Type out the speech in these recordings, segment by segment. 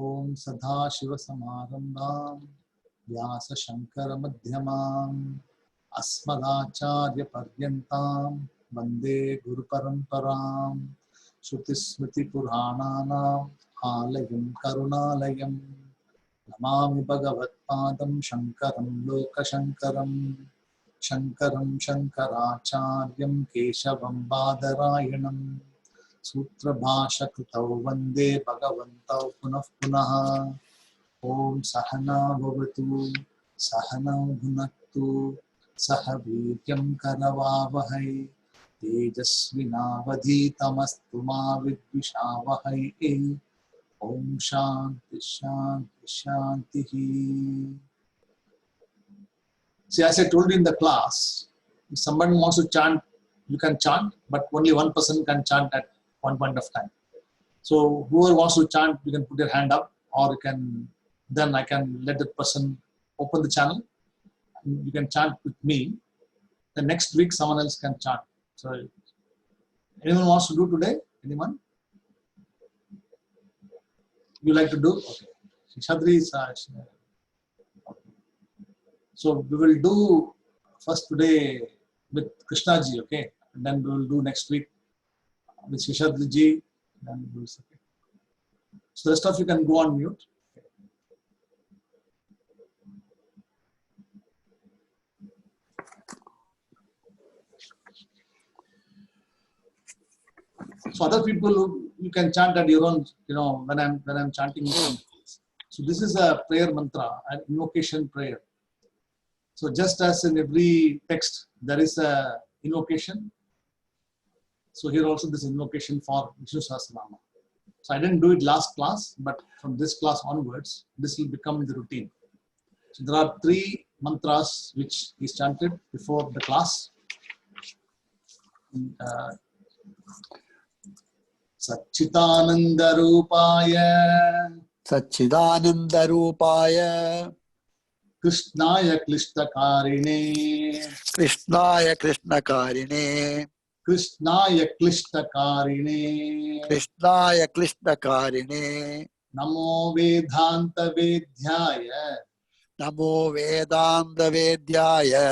ओम सदाशिवसमारम्भां व्यासशङ्करमध्यमाम् अस्मदाचार्यपर्यन्तां वन्दे गुरुपरम्पराम् श्रुतिस्मृतिपुराणानाम् आलयं करुणालयं नमामि भगवत्पादं शङ्करं लोकशङ्करं शङ्करं शङ्कराचार्यं केशवं बादरायणं सूत्रभाष्यकृतौ वन्दे भगवन्तौ पुनः पुनः। ओम सहना भवतु सहनौ भुनक्तु सह वीर्यं करवावहै तेजस्विनावधीतमस्तु मा विद्विषावहै। ओम शांति शांति शांति। See, as I told you in the class, if somebody wants to chant, you can chant, but only one person can chant at one point of time. So whoever wants to chant, you can put your hand up, or you can, then I can let the person open the channel. You can chant with me. The next week someone else can chant. So anyone wants to do today? Anyone? You like to do? Okay. Shadri is okay. So we will do first today with Krishna ji, okay? And then we will do next week with Shishadri ji. Then we will okay. So the rest of you can go on mute. So other people, you can chant at your own, when I'm chanting. So this is a prayer mantra, an invocation prayer. So just as in every text there is a invocation, so here also this invocation for Vishnu Sahasranama. So I didn't do it last class, but from this class onwards, this will become the routine. So there are 3 mantras which is chanted before the class. Satchitananda Rupaya Krishnaya Klishtakarine Krishnaya Krishnakarine Krishnaya Klishtakarine Namo Vedanta Vedhyaya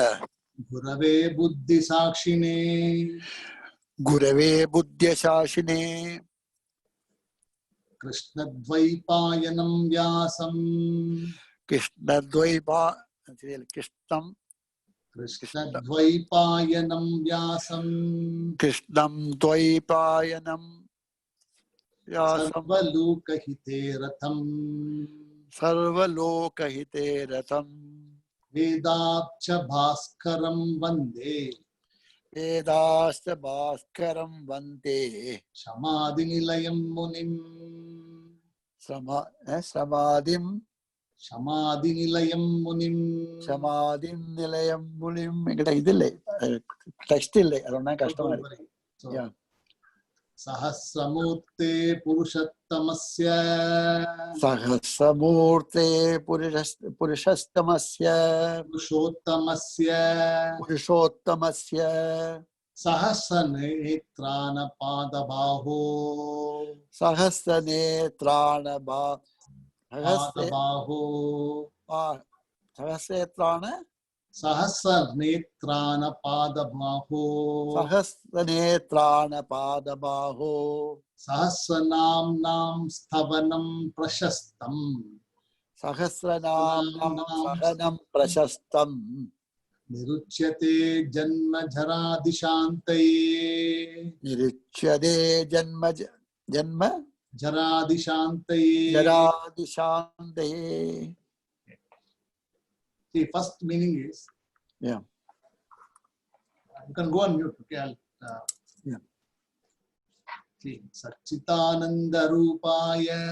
Gurave Buddhi Sakshine Krishna Dvaipayanam Vyasam Krishna Dvaipayanam Vyasam Sarvalokahite Ratham Vedabcha Bhaskaram Vande Shamadinilayam Munim Shamadinilayam Munim Ikkada idille text ille adonna kastamari. Yeah. Sahasramurte Purushattamasya Purushottamasya Sahasranetrana Padabaho Sahasranetrana Padabaho Sahasranamnam Sthavanam Prashastam Niruchyate Janma Jaradishantaye. See, first meaning is, yeah. You can go on mute, okay? Yeah. See, Satchitananda Rupaya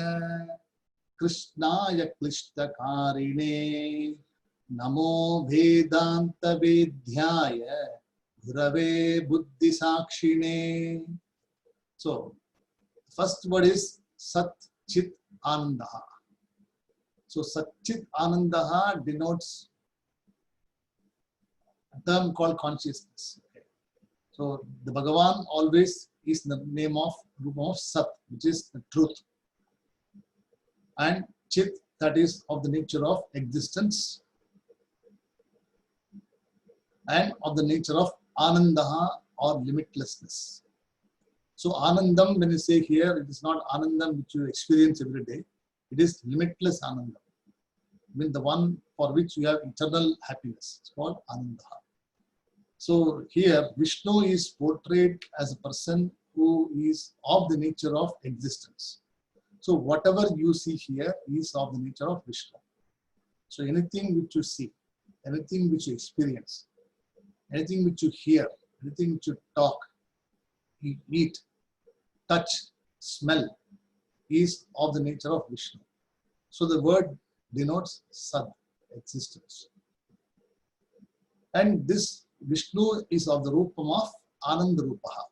Krishnaya Klishtakarine Namo Vedanta Vedhyaya Gurave Buddhi Sakshine. So, first word is Sat Chit Anandaha. So, Sat Chit Anandaha denotes a term called consciousness. Okay. So, the Bhagavan always is the name of Sat, which is the truth. and Chit, that is of the nature of existence, and of the nature of Anandaha or limitlessness. So Anandam, when you say here, it is not Anandam which you experience every day. It is limitless Anandam. I mean the one for which you have eternal happiness. It's called Anandaha. So here Vishnu is portrayed as a person who is of the nature of existence. So whatever you see here is of the nature of Vishnu. So anything which you see, anything which you experience, anything which you hear, anything which you talk, eat, touch, smell is of the nature of Vishnu. So the word denotes Sad, existence. And this Vishnu is of the Rupam of Ananda Rupaha.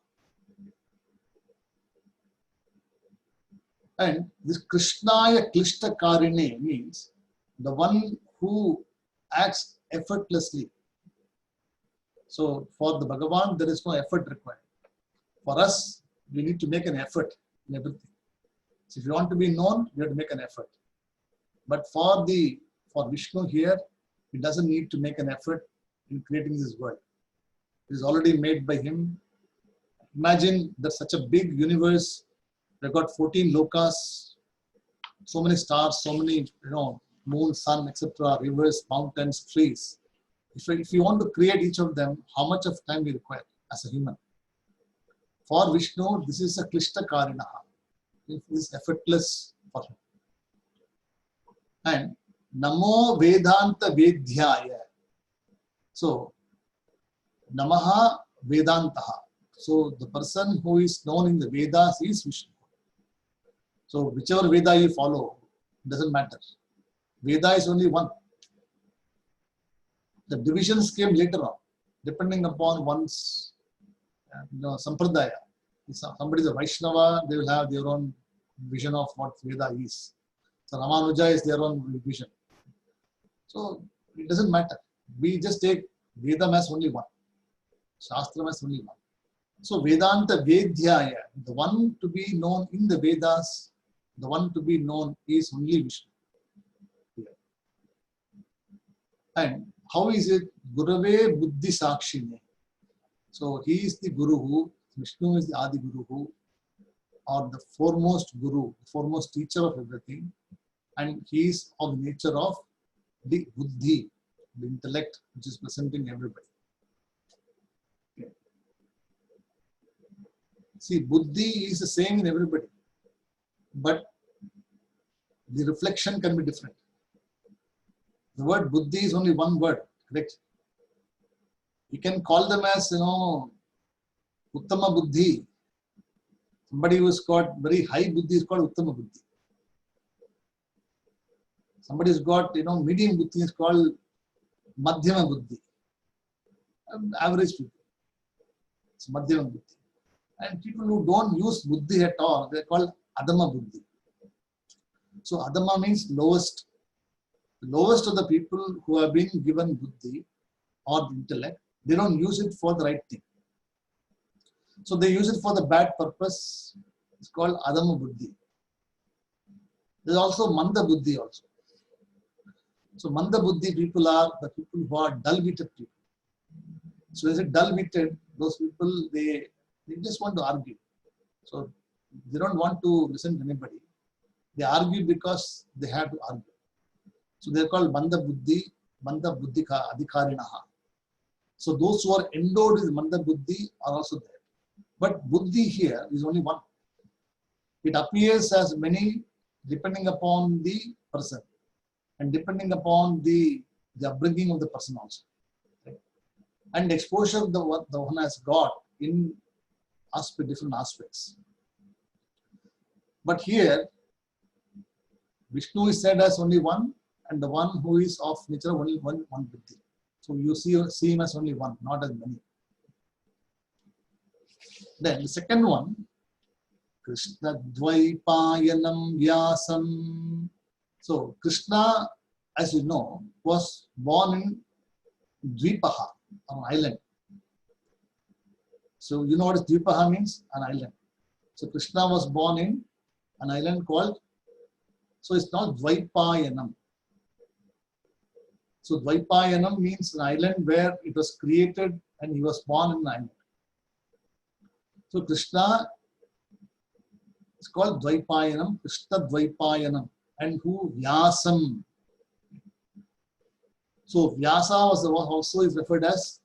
And this Krishnaya Klishta Karine means the one who acts effortlessly. So for the Bhagavan, there is no effort required. For us, we need to make an effort in everything. So if you want to be known, you have to make an effort. But for Vishnu here, he doesn't need to make an effort in creating this world. It is already made by him. Imagine that such a big universe. We've got 14 lokas, so many stars, so many, moon, sun, etc., rivers, mountains, trees. If you want to create each of them, how much of time we require as a human? For Vishnu, this is a Klishta Karinaha. It is effortless for him. And Namo Vedanta Vedhyaya. So, Namaha Vedantaha. So, the person who is known in the Vedas is Vishnu. So, whichever Veda you follow, doesn't matter. Veda is only one. The divisions came later on, depending upon one's sampradaya. If somebody is a Vaishnava, they will have their own vision of what Veda is. So Ramanuja is their own vision. So it doesn't matter. We just take Vedam as only one. Shastram as only one. So Vedanta Vedhyaya, the one to be known in the Vedas, the one to be known is only Vishnu. And how is it? Gurave Buddhi Sakshine. So he is the Guru, Vishnu is the Adi Guru, or the foremost Guru, the foremost teacher of everything. And he is of the nature of the Buddhi, the intellect which is presenting everybody. Okay. See, Buddhi is the same in everybody, but the reflection can be different. The word Buddhi is only one word, correct? You can call them as, Uttama Buddhi. Somebody who's got very high Buddhi is called Uttama Buddhi. Somebody who's got, medium Buddhi is called Madhyama Buddhi. Average people. It's Madhyama Buddhi. And people who don't use Buddhi at all, they're called Adama Buddhi. So Adama means lowest. The lowest of the people who have been given Buddhi or the intellect, they don't use it for the right thing. So they use it for the bad purpose. It's called Adama Buddhi. There's also Manda Buddhi also. So Manda Buddhi people are the people who are dull-witted people. So is it dull-witted? Those people, they just want to argue. So they don't want to listen to anybody. They argue because they have to argue. So they are called Manda Buddhi Ka Adhikarinaha. So those who are endowed with Manda Buddhi are also there. But Buddhi here is only one. It appears as many depending upon the person and depending upon the upbringing of the person also. Right? And exposure the one has got in different aspects. But here, Vishnu is said as only one, and the one who is of nature only one Buddhi. So you see him as only one, not as many. Then the second one, Krishna Dvaipayanam Vyasam. So Krishna, as you know, was born in Dvipaha, an island. So you know what Dvipaha means? An island. So Krishna was born in an island called So it's not Dvaipayanam. So Dvaipayanam means an island where it was created and he was born in an island. So Krishna is called Dvaipayanam, Krishna Dvaipayanam, and who Vyasam. So Vyasa was also is referred as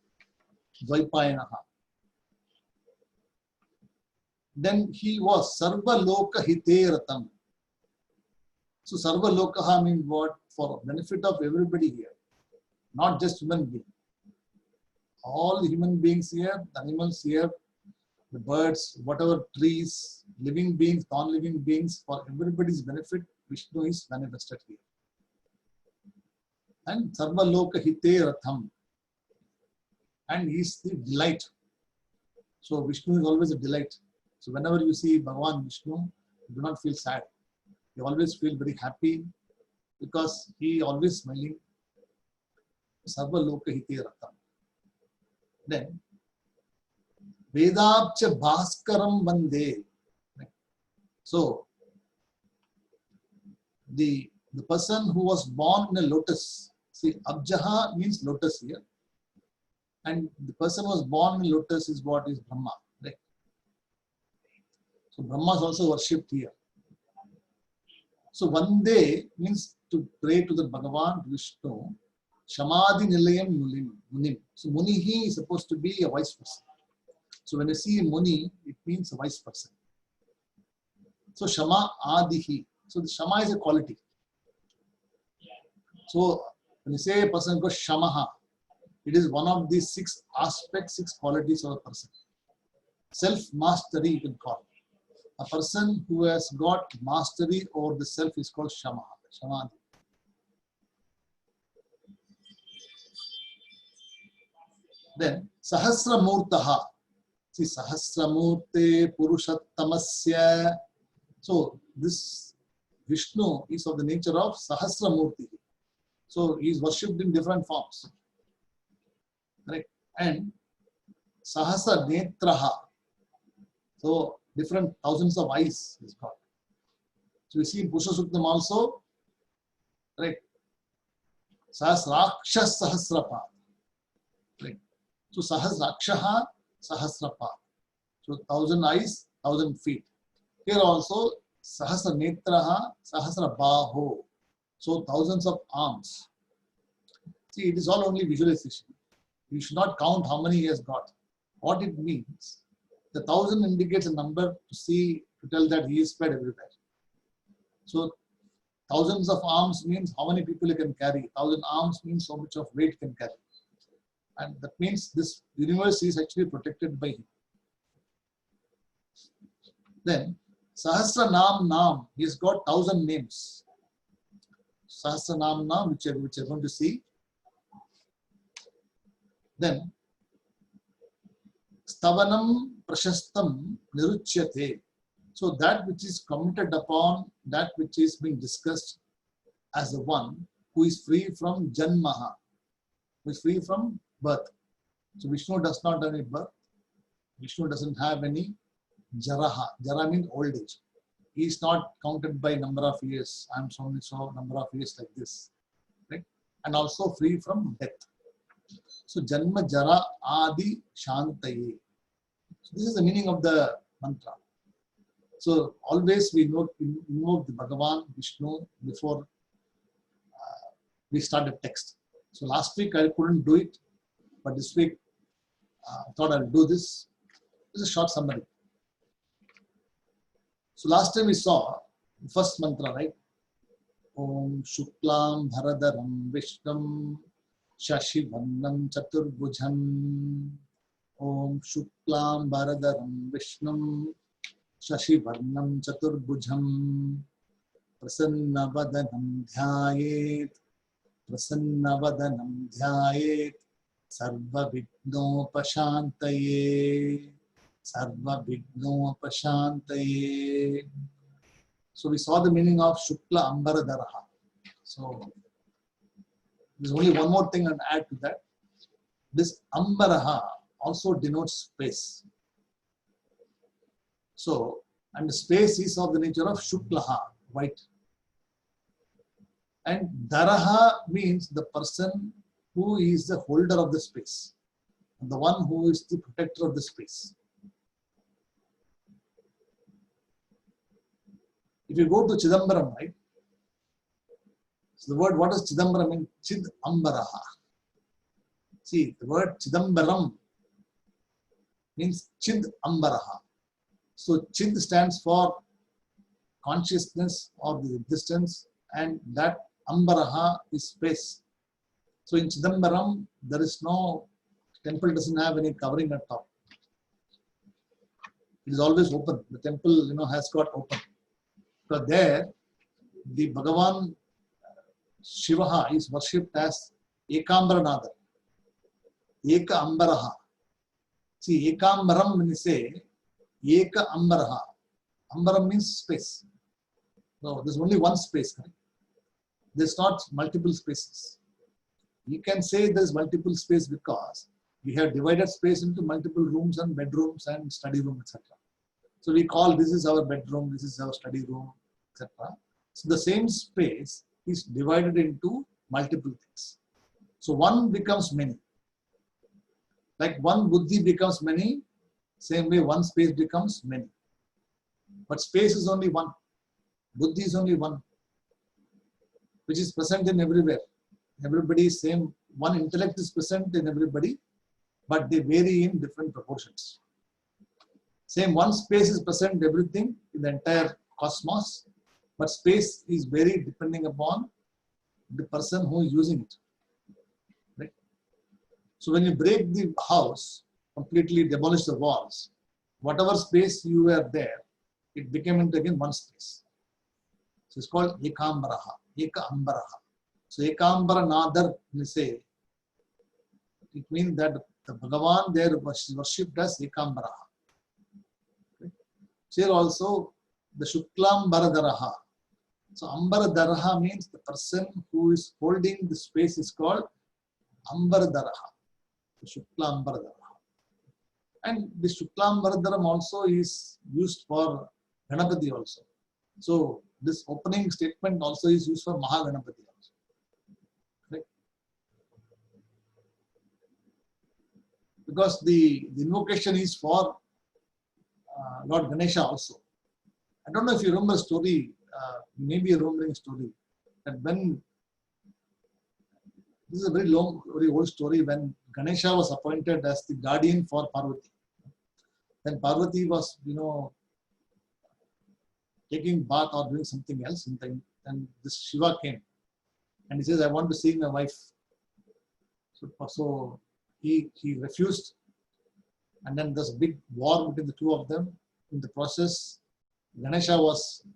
Dvaipayanaha. Then he was Sarva Loka Hiteratam. So Sarva Lokaha means what? For benefit of everybody here, not just human beings. All the human beings here, the animals here, the birds, whatever trees, living beings, non-living beings, for everybody's benefit, Vishnu is manifested here. And Sarva Loka Hiteratham. And he is the delight. So Vishnu is always a delight. So whenever you see Bhagavan Vishnu, you do not feel sad. You always feel very happy because he always smiling. Sarva Loka Hiteratham. Then Vedabcha Bhaskaram Vande. So the person who was born in a lotus. See, Abjaha means lotus here. And the person who was born in lotus is what is Brahma. Right? So Brahma is also worshipped here. So Vande means to pray to the Bhagavan Vishnu. Shamadhi Nilayam Munim. So Munihi is supposed to be a wise person. So when you see Muni, it means a wise person. So Shama Adihi. So the Shama is a quality. So when you say a person goes Shamaha, it is one of the 6 aspects, 6 qualities of a person. Self-mastery you can call. A person who has got mastery over the self is called Shamaha. Shamadhi. Then Sahasramurtaha. See, Sahasramurte Purushattamasya. So this Vishnu is of the nature of Sahasramurti. So he is worshipped in different forms. Right? And Sahasra Netraha. So different thousands of eyes is got. So we see in Purusha Suktam also, right? Sahasrakshas Sahasrapa. Right? So Sahasrakshaha Sahasrapa. So 1,000 eyes, 1,000 feet. Here also Sahasra Netraha Sahasra Baho. So thousands of arms. See, it is all only visualization. You should not count how many he has got. What it means, the 1,000 indicates a number to tell that he is spread everywhere. So thousands of arms means how many people he can carry. 1,000 arms means how much of weight he can carry. And that means this universe is actually protected by him. Then Sahasra Nam, he has got 1,000 names. Sahasra Nam, which you're going to see. Then Stavanam Prashastam Niruchyate. So that which is commented upon, that which is being discussed as the one who is free from Janmaha, who is free from birth. So Vishnu does not have any birth. Vishnu doesn't have any Jaraha. Jara means old age. He is not counted by number of years. I am so number of years like this. Right? And also free from death. So Janma Jara Adi Shantaye. So this is the meaning of the mantra. So always we invoke the Bhagavan Vishnu before we start the text. So last week I couldn't do it, but this week I thought I'll do this. This is a short summary. So last time we saw the first mantra, right? Om Shuklam Bharadaram Vishnam Shashivannam Chaturbhujam. Om Shuklam Bharadaram Vishnam Shashivannam Chaturbhujam. Prasannavadanam Dhyayet. Prasannavadanam Dhyayet. Sarva Vignopashantaye. Sarva Vignopashantaye. So we saw the meaning of Shukla Ambaradaraha. So there's only one more thing I'll add to that. This Ambaraha also denotes space. So, and the space is of the nature of Shuklaha, white. And Daraha means the person who is the holder of the space, the one who is the protector of the space. If you go to Chidambaram, right? So the word, what does Chidambaram mean? Chid Ambaraha. See, the word Chidambaram means Chid Ambaraha. So Chid stands for consciousness or the existence, and that Ambaraha is space. So in Chidambaram, there is no, temple doesn't have any covering at top. It is always open. The temple, has got open. So there, the Bhagavan Shivaha is worshipped as Ekambaranadar. Eka Ambaraha. See, Ekambaram, when you say Eka Ambaraha, Ambaram means space. No, there's only one space, correct? There's not multiple spaces. You can say there's multiple space because we have divided space into multiple rooms and bedrooms and study room, etc. So we call this is our bedroom, this is our study room, etc. So the same space is divided into multiple things. So one becomes many. Like one buddhi becomes many, same way one space becomes many. But space is only one. Buddhi is only one, which is present in everywhere. Everybody is same. One intellect is present in everybody, but they vary in different proportions. Same one space is present everything in the entire cosmos, but space is very depending upon the person who is using it. Right? So when you break the house, completely demolish the walls, whatever space you were there, it became into again one space. So it's called Ekambaraha, Eka Ambaraha. So Ekambara Nadar, we say, it means that the Bhagavan there was worshipped as Ekambaraha. Okay. Here also the Shuklam Baradaraha. So Ambaradaraha means the person who is holding the space is called Ambaradaraha. Shuklam Baradaraha. And the Shuklam Baradaram also is used for Ganapati also. So this opening statement also is used for Mahaganapati also. Right? Because the invocation is for Lord Ganesha also. I don't know if you remember a story, maybe a remembering story, that when, this is a very long, very old story, when Ganesha was appointed as the guardian for Parvati. Then Parvati was, taking bath or doing something else, and then this Shiva came and he says, I want to see my wife. So he refused, and then there's a big war between the two of them. In the process, Ganesha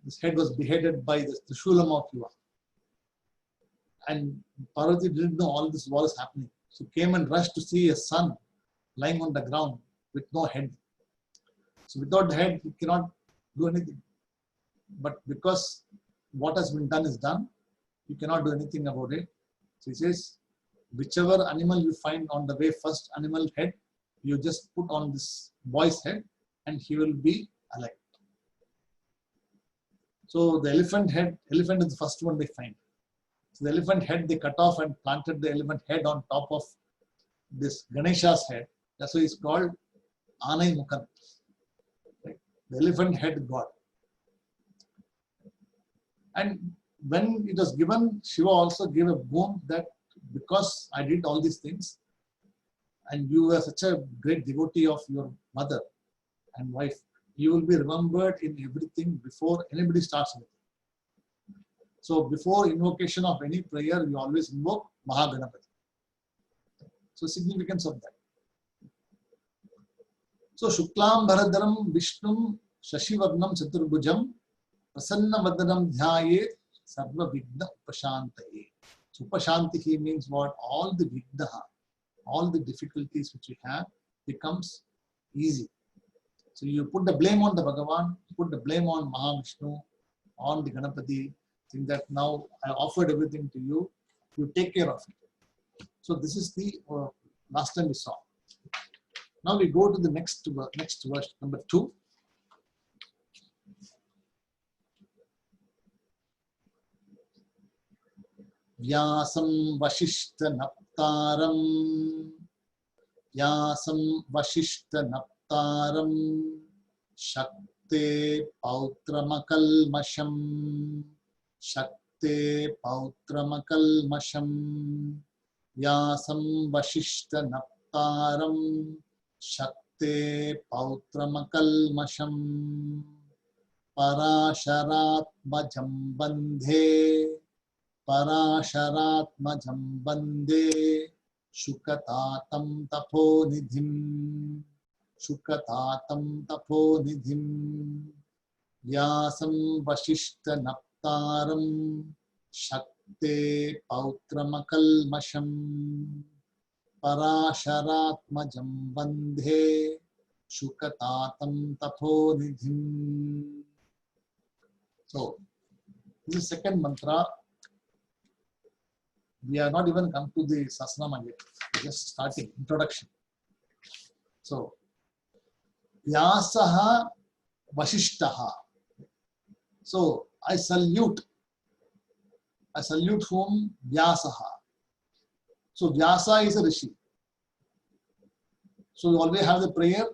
his head was beheaded by the Shulam of Shiva. And Parvati didn't know all this war is happening. So came and rushed to see a son lying on the ground with no head. So without the head, he cannot do anything. But because what has been done is done, you cannot do anything about it. So he says, whichever animal you find on the way, first animal head, you just put on this boy's head and he will be alive. So the elephant is the first one they find. So the elephant head they cut off and planted the elephant head on top of this Ganesha's head. That's why it's called Anai Mukhan. Right? The elephant head god. And when it was given, Shiva also gave a boon that because I did all these things and you were such a great devotee of your mother and wife, you will be remembered in everything before anybody starts with it. So before invocation of any prayer, we always invoke Mahaganapati. So significance of that. So Shuklam Bharadaram Vishnum Shashivarnam Chaturbhujam Prasanna Vadanam Dhyaye Sarva Vigna Upashantaye. So Upashantihi means what? All the Vignaha, all the difficulties which we have becomes easy. So you put the blame on the Bhagavan, put the blame on Mahavishnu, on the Ganapati, think that now I offered everything to you, you take care of it. So this is the last time we saw. Now we go to the next verse, number 2. Vyasam Vashishta Naptaram. Vyasam Vashishta Naptaram. Shakte Pautramakalmasham. Shakte Pautramakalmasham. Vyasam Vashishta Naptaram. Shakte Pautramakalmasham. Parasharatmajam bandhe. Parasharatmajam bandhe. Shukatatam taponidhim. Shukatatam taponidhim. Vyasam Vashishta Naptaram. Shakte Pautramakalmasham. Parasharatmajam bandhe. Shukatatam taponidhim. So, this is second mantra. We are not even come to the Sasnama yet. We're just starting, introduction. So, Vyasaha Vashishtaha. So, I salute whom? Vyasaha. So, Vyasa is a Rishi. So, we always have the prayer,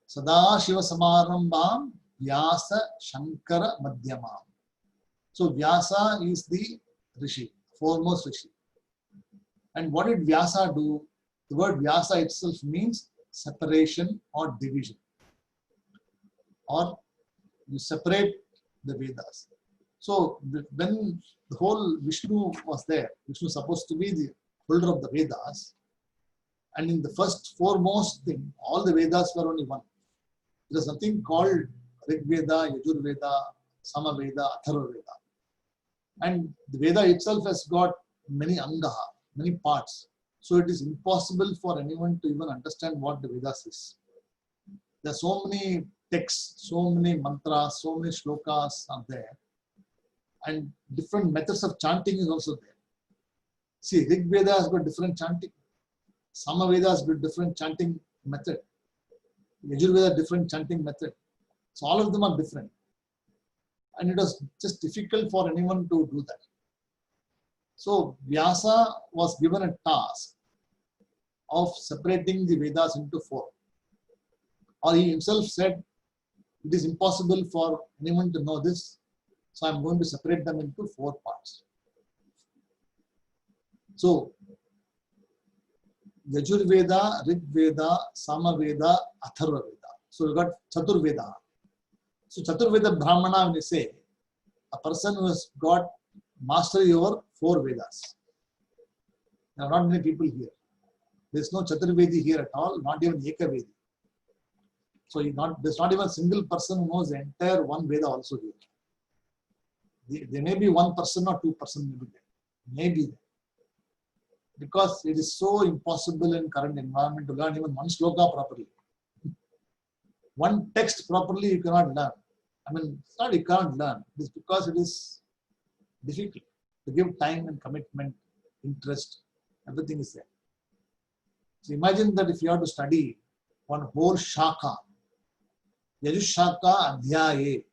Sada Shiva Samarambam Vyasa Shankara Madhyamam. So, Vyasa is the Rishi, foremost Rishi. And what did Vyasa do? The word Vyasa itself means separation or division. Or you separate the Vedas. So when the whole Vishnu was there, Vishnu was supposed to be the holder of the Vedas. And in the first foremost thing, all the Vedas were only one. There is nothing called Rig Veda, Yajur Veda, Sama Veda, Atharva Veda. And the Veda itself has got many angaha, many parts. So it is impossible for anyone to even understand what the Vedas is. There are so many texts, so many mantras, so many shlokas are there. And different methods of chanting is also there. See, Rig Veda has got different chanting. Sama Veda has got different chanting method. Yajur Veda different chanting method. So all of them are different. And it was just difficult for anyone to do that. So Vyasa was given a task of separating the Vedas into four. Or he himself said, it is impossible for anyone to know this, so I am going to separate them into four parts. So, Yajur Veda, Rig Veda, Sama Veda, Atharva Veda. So we got Chatur Veda. So Chatur Veda Brahmana, when we say, a person who has got mastery over four Vedas. There are not many people here. There is no Chaturvedi here at all, not even Ekavedi. So there's not even a single person who knows the entire one Veda also here. There may be one person or two person maybe there. Maybe there. Because it is so impossible in current environment to learn even one shloka properly. One text properly you cannot learn. I mean, it's not you can't learn. It is because it is difficult to give time and commitment, interest, everything is there. So imagine that if you have to study one whole shaka, Yajushaka Adhyaye.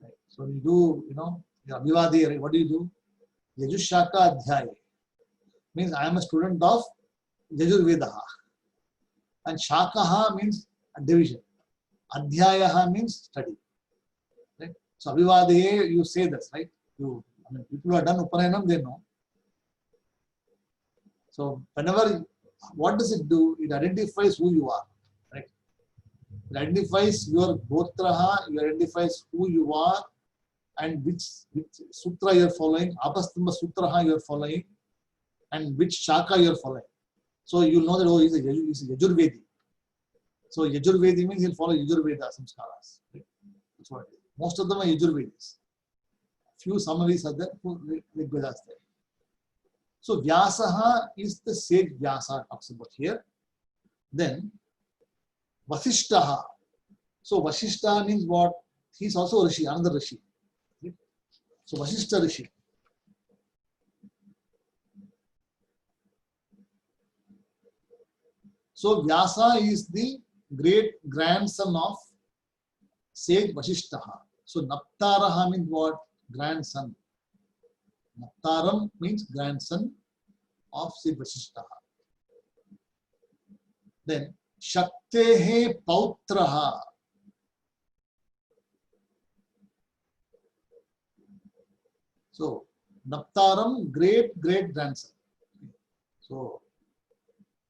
Right. So you do, your Abhivadi, right? What do you do? Yajushaka Adhyaye. Means I am a student of Yajur Vedaha. And Shakaha means a division. Adhyayaha means study. Right? So Abhivadi, you say this, right? People who have done Upanayana, they know. So whenever, what does it do? It identifies who you are. Right? It identifies your gotraha, it identifies who you are and which sutra you are following, Apastamba Sutraha you are following, and which shaka you are following. So you will know that, oh, he is a Yajurvedi. So Yajurvedi means he will follow Yajurveda samskaras. Right? That's what it is. Most of them are Yajurvedis. Few summaries are there, few Rigvedas there. So Vyasaha is the sage Vyasa talks about here. Then Vasishtaha. So Vasishta means what? He is also a Rishi, another Rishi. Right? So Vasishta Rishi. So Vyasa is the great grandson of sage Vasishtaha. So Naptaraha means what? Grandson. Naptaram means grandson of Sri Vasishtha. Then Shaktehe Pautraha. So Naptaram, great grandson. So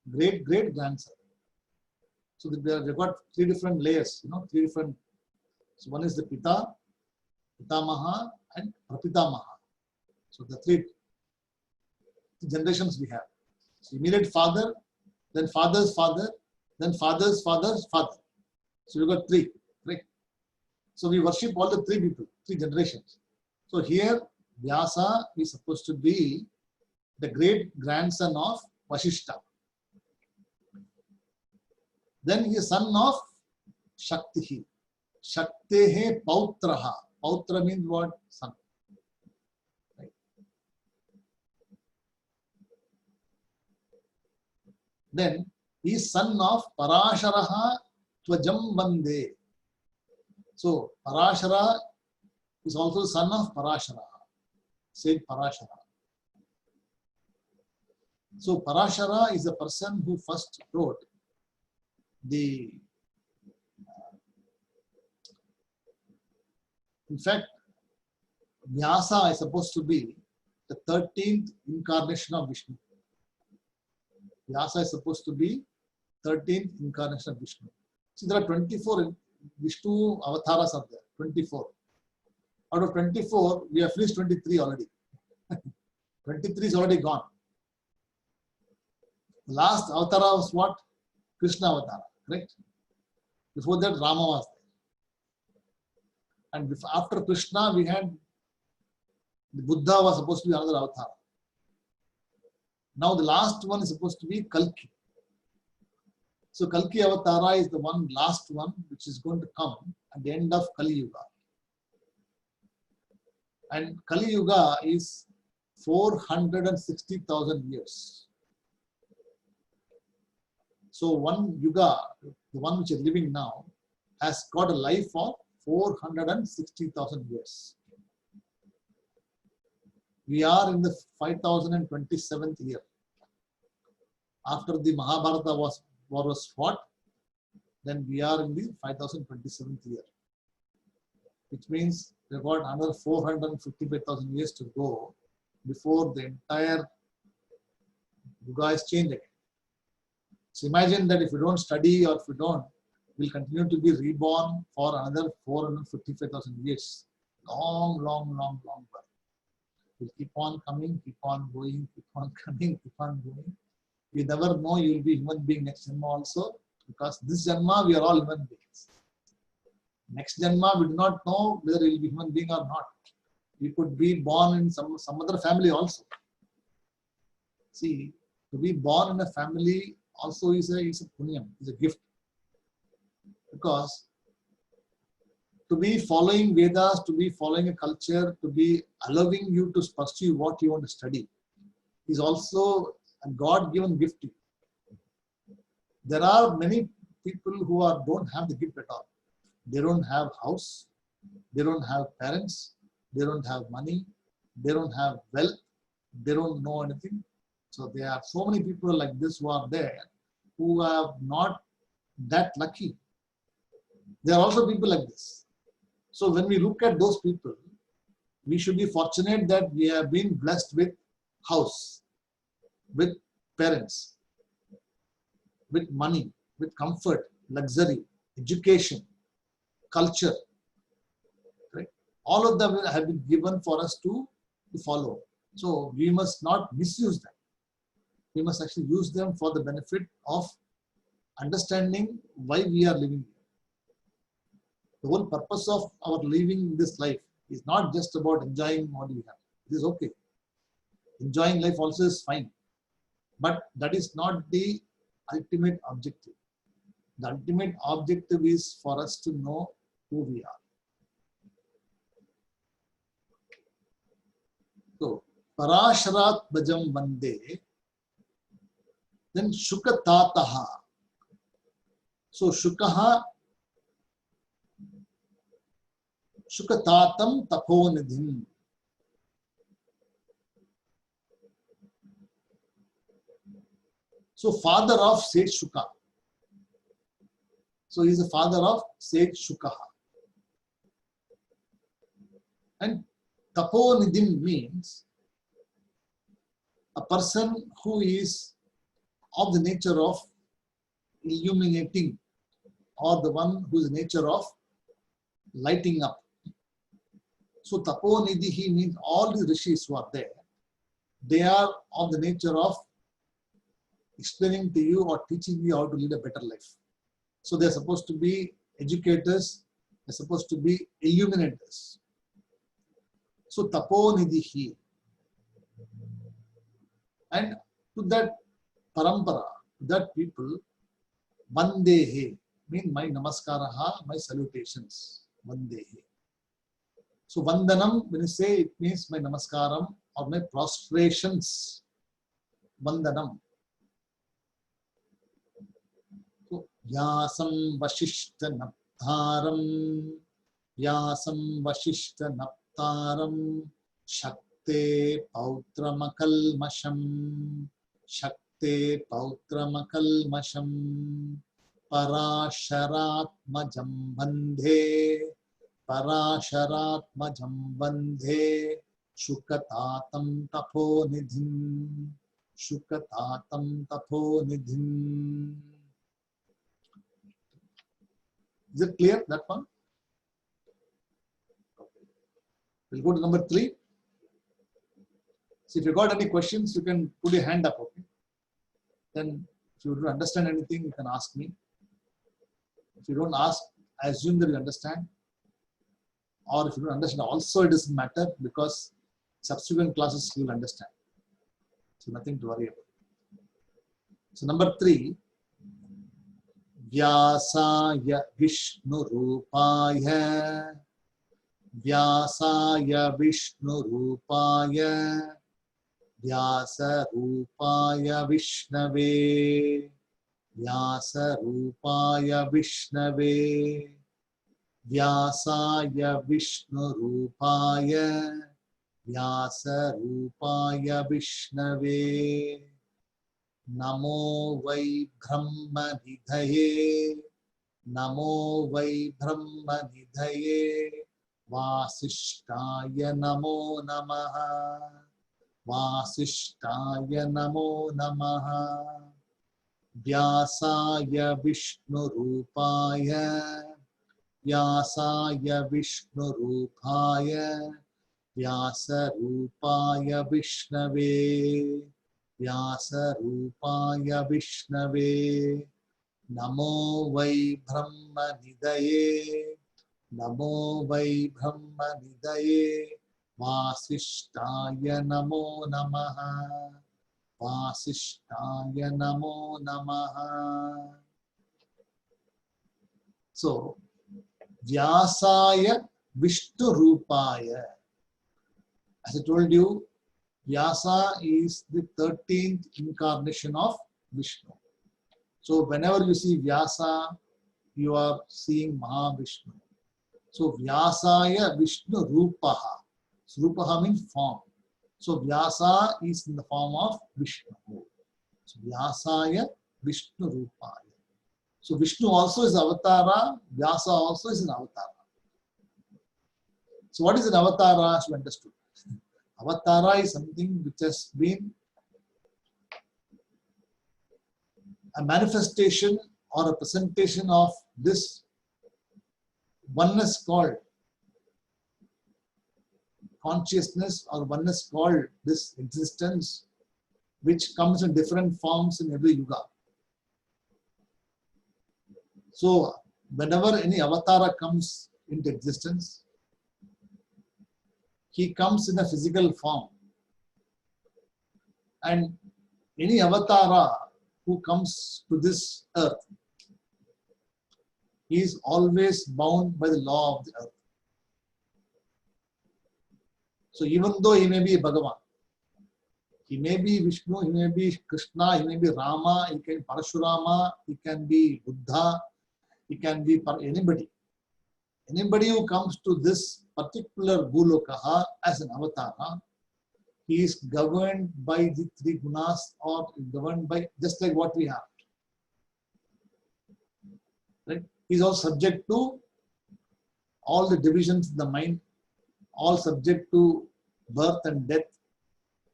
great grandson. So they've got three different layers, three different. So one is the Pita, Pitamaha, and Prapitamaha. So the three generations we have. So immediate father, then father's father, then father's father's father. So we've got three, right? So we worship all the three people, three generations. So here Vyasa is supposed to be the great grandson of Vasishtha. Then he is son of Shaktihi. Shaktehe Pautraha. Pautra means what? Son. Right. Then he is son of Parasharaha Tvajam Vande. So Parashara is also son of Parashara. Said Parashara. So Parashara is the person who first wrote the. In fact, Vyasa is supposed to be the 13th incarnation of Vishnu. Vyasa is supposed to be 13th incarnation of Vishnu. See, there are 24 Vishnu avatars are there. 24. Out of 24, we have finished 23 already. 23 is already gone. The last avatar was what? Krishna avatar, correct? Before that, Rama was there. And after Krishna, we had the Buddha was supposed to be another avatar. Now the last one is supposed to be Kalki. So Kalki Avatara is the last one which is going to come at the end of Kali Yuga. And Kali Yuga is 460,000 years. So one Yuga, the one which is living now, has got a life of 460,000 years. We are in the 5027th year. After the Mahabharata war was fought, then we are in the 5027th year. Which means we've got another 455,000 years to go before the entire Yuga is changed again. So imagine that if we don't study or if we don't, we'll continue to be reborn for another 455,000 years. Long birth. We'll keep on coming, keep on going, keep on coming, keep on going. You never know you will be human being next Janma also, because this Janma we are all human beings. Next Janma we do not know whether we will be human being or not. We could be born in some other family also. See, to be born in a family also is a punyam, is a gift. Because to be following Vedas, to be following a culture, to be allowing you to pursue what you want to study is also a God-given gift to you. There are many people who don't have the gift at all. They don't have house, they don't have parents, they don't have money, they don't have wealth, they don't know anything. So there are so many people like this who are there who are not that lucky. There are also people like this. So when we look at those people, we should be fortunate that we have been blessed with house, with parents, with money, with comfort, luxury, education, culture. Right? All of them have been given for us to follow. So we must not misuse them. We must actually use them for the benefit of understanding why we are living here. The whole purpose of our living this life is not just about enjoying what we have. It is okay. Enjoying life also is fine. But that is not the ultimate objective. The ultimate objective is for us to know who we are. So, Parasharat Bhajam Vande, then Shukatataha. So, Shukaha, Shukatatam Taponidhim. So father of Sage Shuka. So he is the father of Sage Shuka. And Taponidhim means a person who is of the nature of illuminating, or the one whose nature of lighting up. So Taponidhi means all the rishis who are there, they are of the nature of explaining to you or teaching you how to lead a better life. So they are supposed to be educators, they are supposed to be illuminators. So Taponidhi. And to that parampara, to that people, Vandehe means my namaskaraha, my salutations. Vandehe. So Vandanam, when you say, it means my namaskaram or my prostrations. Vandanam. So Vyasam Vashishta Naptaram, Vyasam Vashishta Naptaram, Shakte Pautramakalmasham, Shakte Pautramakalmasham, Parasharatmajam Bandhe, Parasharatmajam Bandhe, Shukatatam Taponidhim, Shukatatam Taponidhim. Is it clear, that one? We'll go to number 3. So if you got any questions, you can put your hand up, okay? Then if you don't understand anything, you can ask me. If you don't ask, I assume that you understand. Or if you don't understand, also it doesn't matter, because subsequent classes you will understand. So nothing to worry about. So number 3, Vyasaya Vishnu Rupaya, Vyasaya Vishnu Rupaya, Vyasa Rupaya Vishnave, Vyasa Rupaya Vishnave, Vyasaya Vishnu Rupaya, Vyasa Rupaya Vishnave, Namo Vai Brahma Nidhaye, Namo Vai Brahma Nidhaye, Vasishtaya Namo Namaha, Vasishtaya Namo Namaha, Vyasaya Vishnu Rupaya, Vyasaya Vishnu Rupaya, Vyasa Rupaya Vishnave, Vyasa Rupaya Vishnave, Namo Vai Brahma Nidaye, Namo Vai Brahma Nidaye, Vasishtaya Namo Namaha, Vasishtaya Namo Namaha. So, Vyasaya Vishnu Rupaya. As I told you, Vyasa is the 13th incarnation of Vishnu. So whenever you see Vyasa, you are seeing Mahavishnu. So Vyasaya Vishnu Rupaha. So Rupaha means form. So Vyasa is in the form of Vishnu. So Vyasaya Vishnu Rupaya. So Vishnu also is avatara, Vyasa also is an avatara. So what is an avatara, as you understood? Avatara is something which has been a manifestation or a presentation of this oneness called consciousness, or oneness called this existence, which comes in different forms in every yuga. So whenever any avatara comes into existence, he comes in a physical form. And any avatara who comes to this earth, he is always bound by the law of the earth. So even though he may be Bhagavan, he may be Vishnu, he may be Krishna, he may be Rama, he can be Parashurama, he can be Buddha, he can be anybody. Anybody who comes to this particular Bhulokaha as an avatara, he is governed by the three gunas or governed by just like what we have. Right? He is also subject to all the divisions in the mind, all subject to birth and death,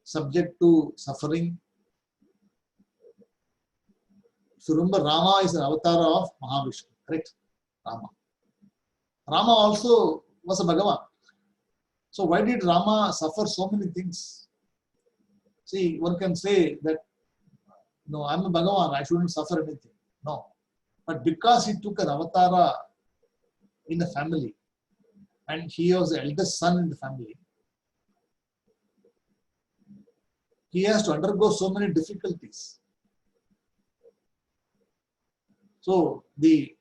subject to suffering. If you remember, Rama is an avatar of Mahavishnu, correct? Rama. Rama also was a Bhagavan. So why did Rama suffer so many things? See, one can say that, no, I'm a Bhagavan, I shouldn't suffer anything. No. But because he took an avatara in the family, and he was the eldest son in the family, he has to undergo so many difficulties. So if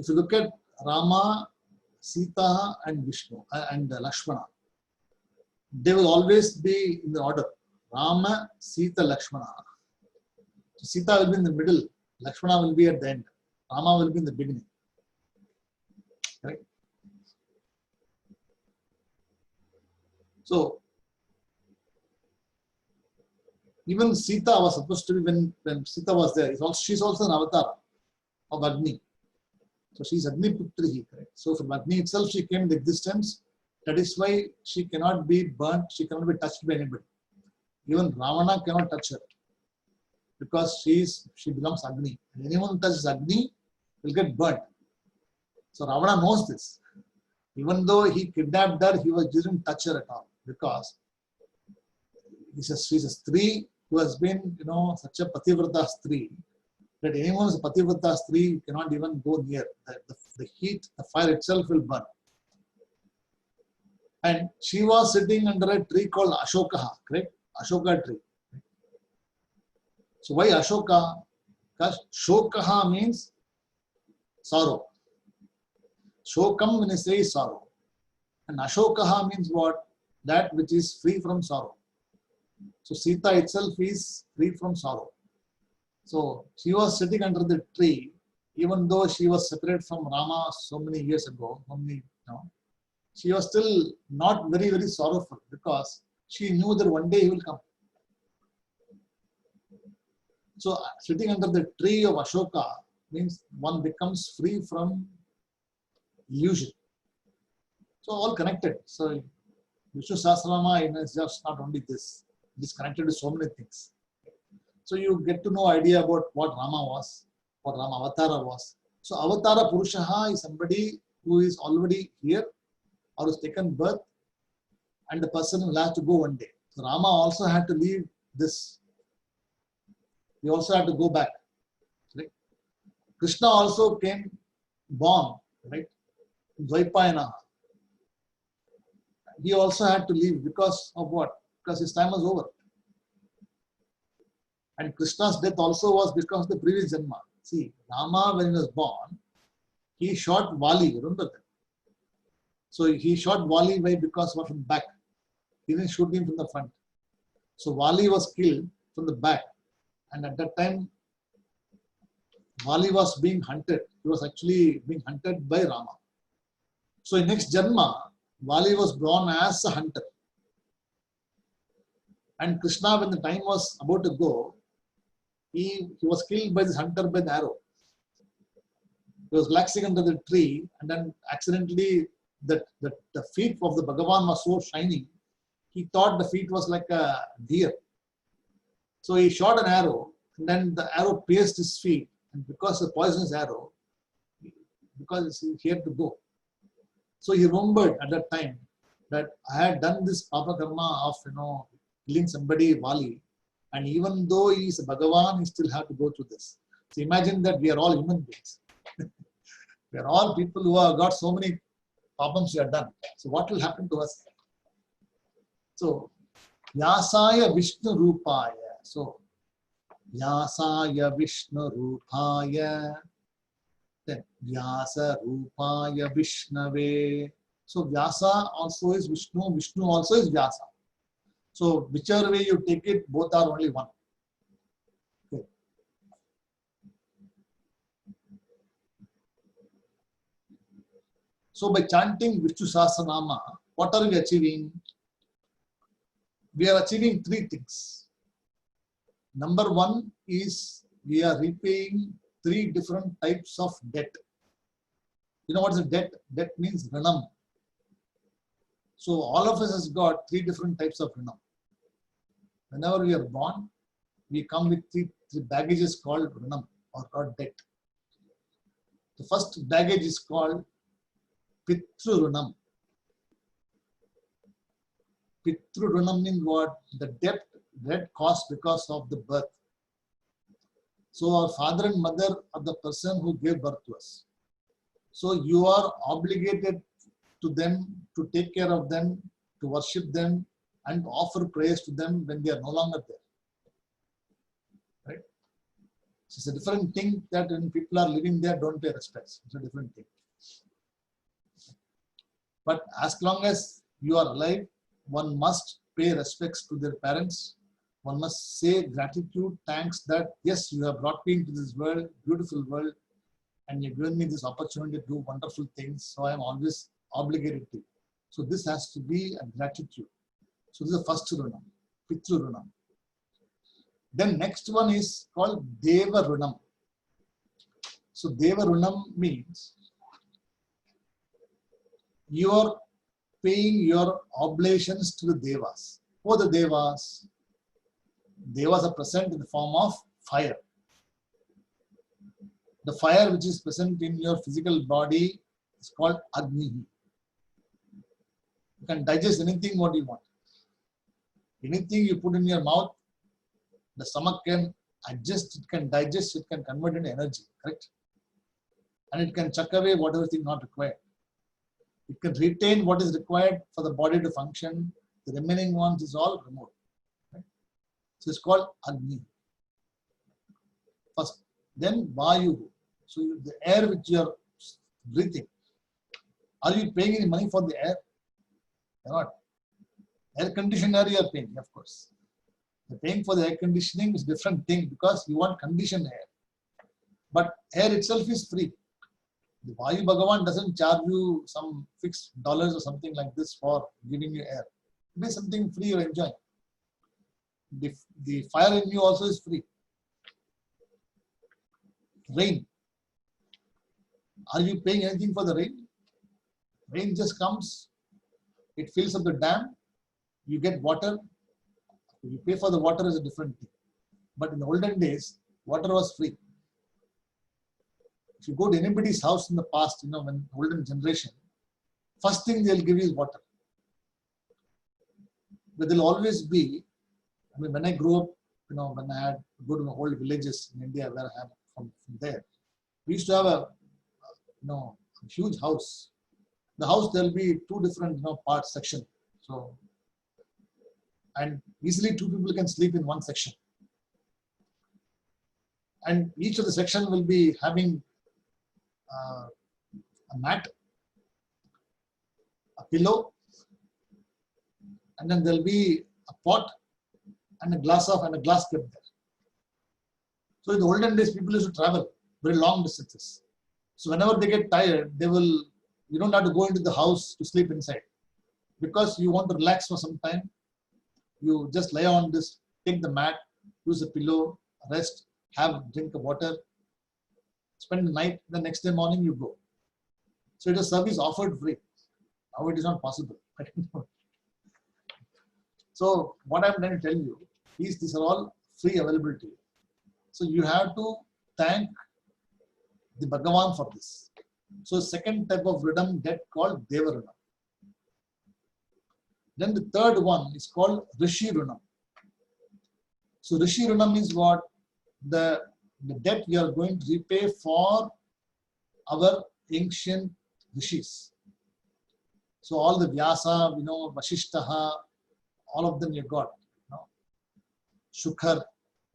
you look at Rama, Sita and Vishnu and Lakshmana, they will always be in the order. Rama, Sita, Lakshmana. So Sita will be in the middle, Lakshmana will be at the end, Rama will be in the beginning. Right? So even Sita was supposed to be, when Sita was there, she's also an avatar of Agni. So she's Agni Putri, correct? So from Agni itself she came into existence. That is why she cannot be burnt, she cannot be touched by anybody. Even Ravana cannot touch her because she belongs Agni. And anyone who touches Agni will get burnt. So Ravana knows this. Even though he kidnapped her, he didn't touch her at all because she's a stree who has been, such a pativrata stree that anyone who is a pativrata stree cannot even go near. The heat, the fire itself will burn. And she was sitting under a tree called Ashoka, correct? Ashoka tree. So why Ashoka? Because Shokaha means sorrow. Shokam when you say sorrow. And Ashokaha means what? That which is free from sorrow. So Sita itself is free from sorrow. So she was sitting under the tree, even though she was separate from Rama so many years ago, she was still not very, very sorrowful because she knew that one day he will come. So sitting under the tree of Ashoka means one becomes free from illusion. So all connected. So Vishnu Sahasranama is just not only this. It is connected to so many things. So you get to know idea about what Rama was, what Rama Avatara was. So Avatara Purushaha is somebody who is already here or has taken birth and the person will have to go one day. So Rama also had to leave this. He also had to go back. Right? Krishna also came born, right? Dvaipayana. He also had to leave because of what? Because his time was over. And Krishna's death also was because of the previous Janma. See, Rama, when he was born, he shot Vali, remember that? So he shot Vali because of from the back. He didn't shoot him from the front. So Vali was killed from the back. And at that time, Vali was being hunted. He was actually being hunted by Rama. So in next Janma, Vali was born as a hunter. And Krishna, when the time was about to go, he was killed by this hunter by the arrow. He was relaxing under the tree and then accidentally the feet of the Bhagavan was so shiny, he thought the feet was like a deer. So he shot an arrow and then the arrow pierced his feet, and because of the poisonous arrow, because he had to go. So he remembered at that time that I had done this papa karma of killing somebody, Vali, and even though he is a Bhagavan, he still had to go through this. So imagine that we are all human beings. We are all people who have got so many problems we have done. So what will happen to us? So Vyasaya Vishnu Rupaya. So Vyasaya Vishnu Rupaya. Then Vyasa Rupaya Vishnave. So Vyasa also is Vishnu, Vishnu also is Vyasa. So whichever way you take it, both are only one. Okay. So by chanting Vishnu Sahasranama, what are we achieving? We are achieving three things. Number one is we are repaying three different types of debt. You know what is a debt? Debt means ranam. So all of us has got three different types of ranam. Whenever we are born, we come with three baggages called ranam or debt. The first baggage is called pitru ranam. Pitru ranam means what? The debt caused because of the birth. So our father and mother are the person who gave birth to us. So you are obligated to them, to take care of them, to worship them, and to offer prayers to them when they are no longer there. Right? So it's a different thing that when people are living there, don't pay respects. It's a different thing. But as long as you are alive, one must pay respects to their parents. One must say gratitude, thanks that, yes, you have brought me into this world, beautiful world, and you've given me this opportunity to do wonderful things. So I am always obligated to you. So this has to be a gratitude. So this is the first runam, Pitru Runam. Then next one is called Deva Runam. So Deva Runam means you are paying your oblations to the Devas. Who are the Devas? Devas are present in the form of fire. The fire which is present in your physical body is called Agni. You can digest anything what you want. Anything you put in your mouth, the stomach can adjust, it can digest, it can convert into energy, correct? And it can chuck away whatever thing not required. It can retain what is required for the body to function. The remaining ones is all removed. Right? So it's called Agni. First, then Vayu. So the air which you are breathing. Are you paying any money for the air? You're not. Air conditioner you are paying, of course. The paying for the air conditioning is a different thing because you want conditioned air. But air itself is free. The Vayu Bhagavan doesn't charge you some fixed dollars or something like this for giving you air. It is something free you enjoy. The fire in you also is free. Rain. Are you paying anything for the rain? Rain just comes, it fills up the dam, you get water. You pay for the water is a different thing. But in the olden days, water was free. If you go to anybody's house in the past, when olden generation, first thing they'll give you is water. But there'll always be, when I grew up, when I had to go to old villages in India where I am from there, we used to have a huge house. The house, there'll be two different, parts, section. So, and easily two people can sleep in one section. And each of the section will be having a mat, a pillow, and then there'll be a pot and a glass kept there. So in the olden days, people used to travel very long distances. So whenever they get tired, you don't have to go into the house to sleep inside. Because you want to relax for some time, you just lie on this, take the mat, use a pillow, rest, have a drink of water, spend the night, the next day morning you go. So it is service offered free. Now it is not possible. So what I'm trying to tell you is these are all free availability. So you have to thank the Bhagavan for this. So second type of Runam debt called Deva Runam. Then the third one is called Rishi Runam. So Rishi Runam is what? The debt we are going to repay for our ancient rishis. So all the Vyasa, Vashishtaha, all of them you got. Shukhar,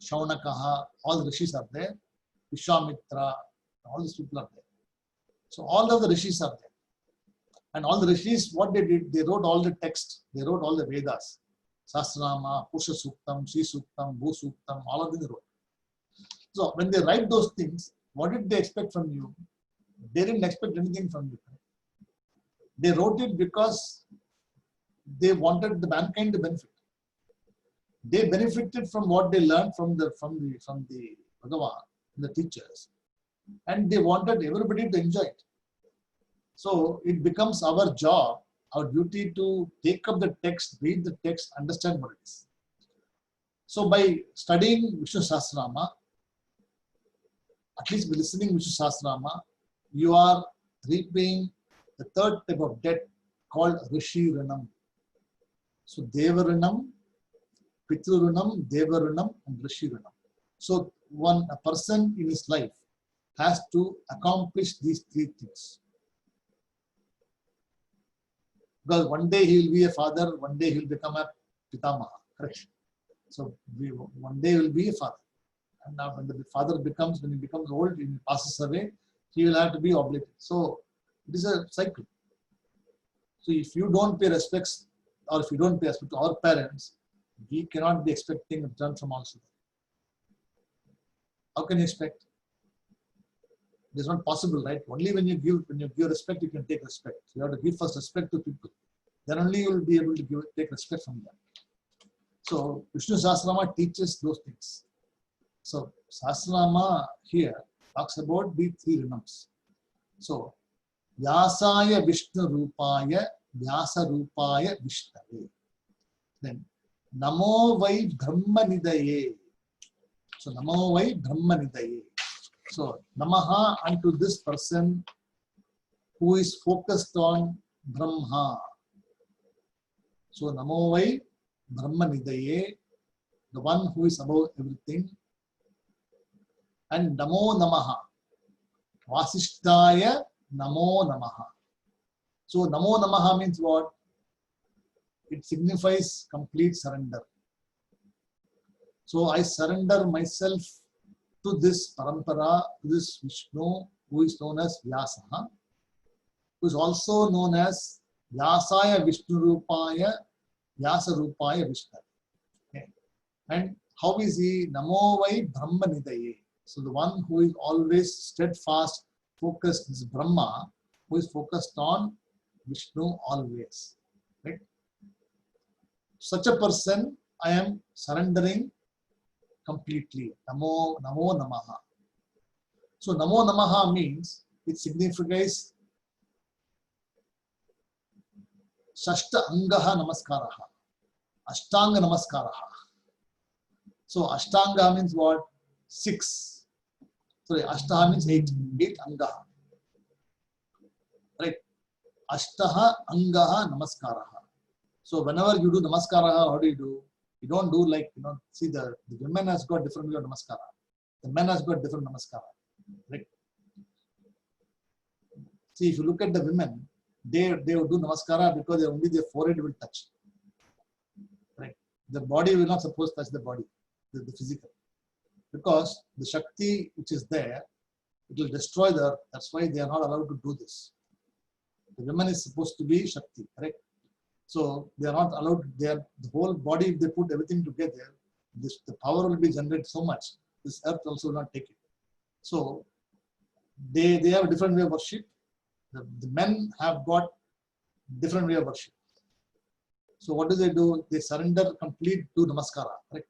Shaunakaha, all the rishis are there. Vishwamitra, all these people are there. So all of the rishis are there. And all the rishis, what they did, they wrote all the text, they wrote all the Vedas. Sahasranama, Purusha Suktam, Sri Suktam, Bhu Suktam, all of them they wrote. So when they write those things, what did they expect from you? They didn't expect anything from you. They wrote it because they wanted the mankind to benefit. They benefited from what they learned from the Bhagavan, the teachers, and they wanted everybody to enjoy it. So it becomes our job, our duty to take up the text, read the text, understand what it is. So by studying Vishnu Sahasranama, at least by listening Vishnu Sahasranama, you are repaying the third type of debt called Rishi Rinam. So Deva Rinam, Pitru Rinam, Deva Rinam, and Rishi Rinam. So a person in his life has to accomplish these three things. Because one day he will be a father, one day he will become a Pitamaha. Correct? So one day he will be a father. And now when he becomes old, he passes away, he will have to be obligated. So it is a cycle. So if you don't pay respects, or if you don't pay respect to our parents, we cannot be expecting a return from also. How can you expect? It is not possible, right? Only when you give respect, you can take respect. You have to give first respect to people. Then only you will be able to take respect from them. So Vishnu Sahasranama teaches those things. So Sahasranama here talks about the three rinams. So Vyasaya Vishnu Rupaya Vyasa Rupaya Vishnave. Then Namo Vai Brahma Nidaye. So Namo Vai Brahma Nidaye. So Namaha unto this person who is focused on Brahma. So Namo Vai Brahma Nidaye, the one who is above everything. And Namo Namaha, Vasishtaya Namo Namaha. So Namo Namaha means what? It signifies complete surrender. So I surrender myself to this Parampara, to this Vishnu, who is known as Vyasa, who is also known as Vyasaya Vishnu Rupaya, Vyasa Rupaya Vishnu. Okay. And how is he? Namo Vai Brahma Nidaye. So the one who is always steadfast, focused is Brahma, who is focused on Vishnu always. Right? Such a person, I am surrendering completely. Namo Namaha. So Namo Namaha means it signifies Shashta Angaha Namaskaraha. Ashtanga Namaskaraha. So Ashtanga means what? 6. Sorry, Ashtaha means 8. 8 Angaha. Right? Ashtaha Angaha Namaskaraha. So whenever you do Namaskaraha, how do you do? You don't do like, see the women has got different way of Namaskara. The men has got different Namaskara. Right? See, if you look at the women, they will do Namaskara because only their forehead will touch. Right? The body will not supposed to touch the body, the physical. Because the Shakti which is there, it will destroy the earth. That's why they are not allowed to do this. The woman is supposed to be Shakti, correct? So they are not allowed, the whole body, if they put everything together, the power will be generated so much, this earth also will not take it. So they have a different way of worship. The men have got different way of worship. So what do? They surrender complete to Namaskara, right?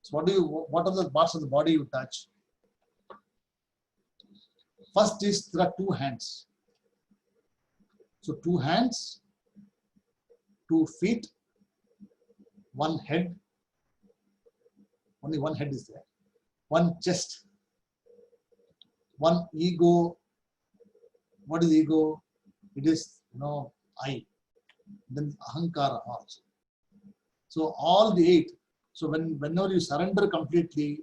So what are the parts of the body you touch? First is there are 2 hands. So 2 hands, 2 feet, 1 head. Only 1 head is there. 1 chest, 1 ego. What is ego? It is, I. Then ahankara also. So all the 8. So whenever you surrender completely,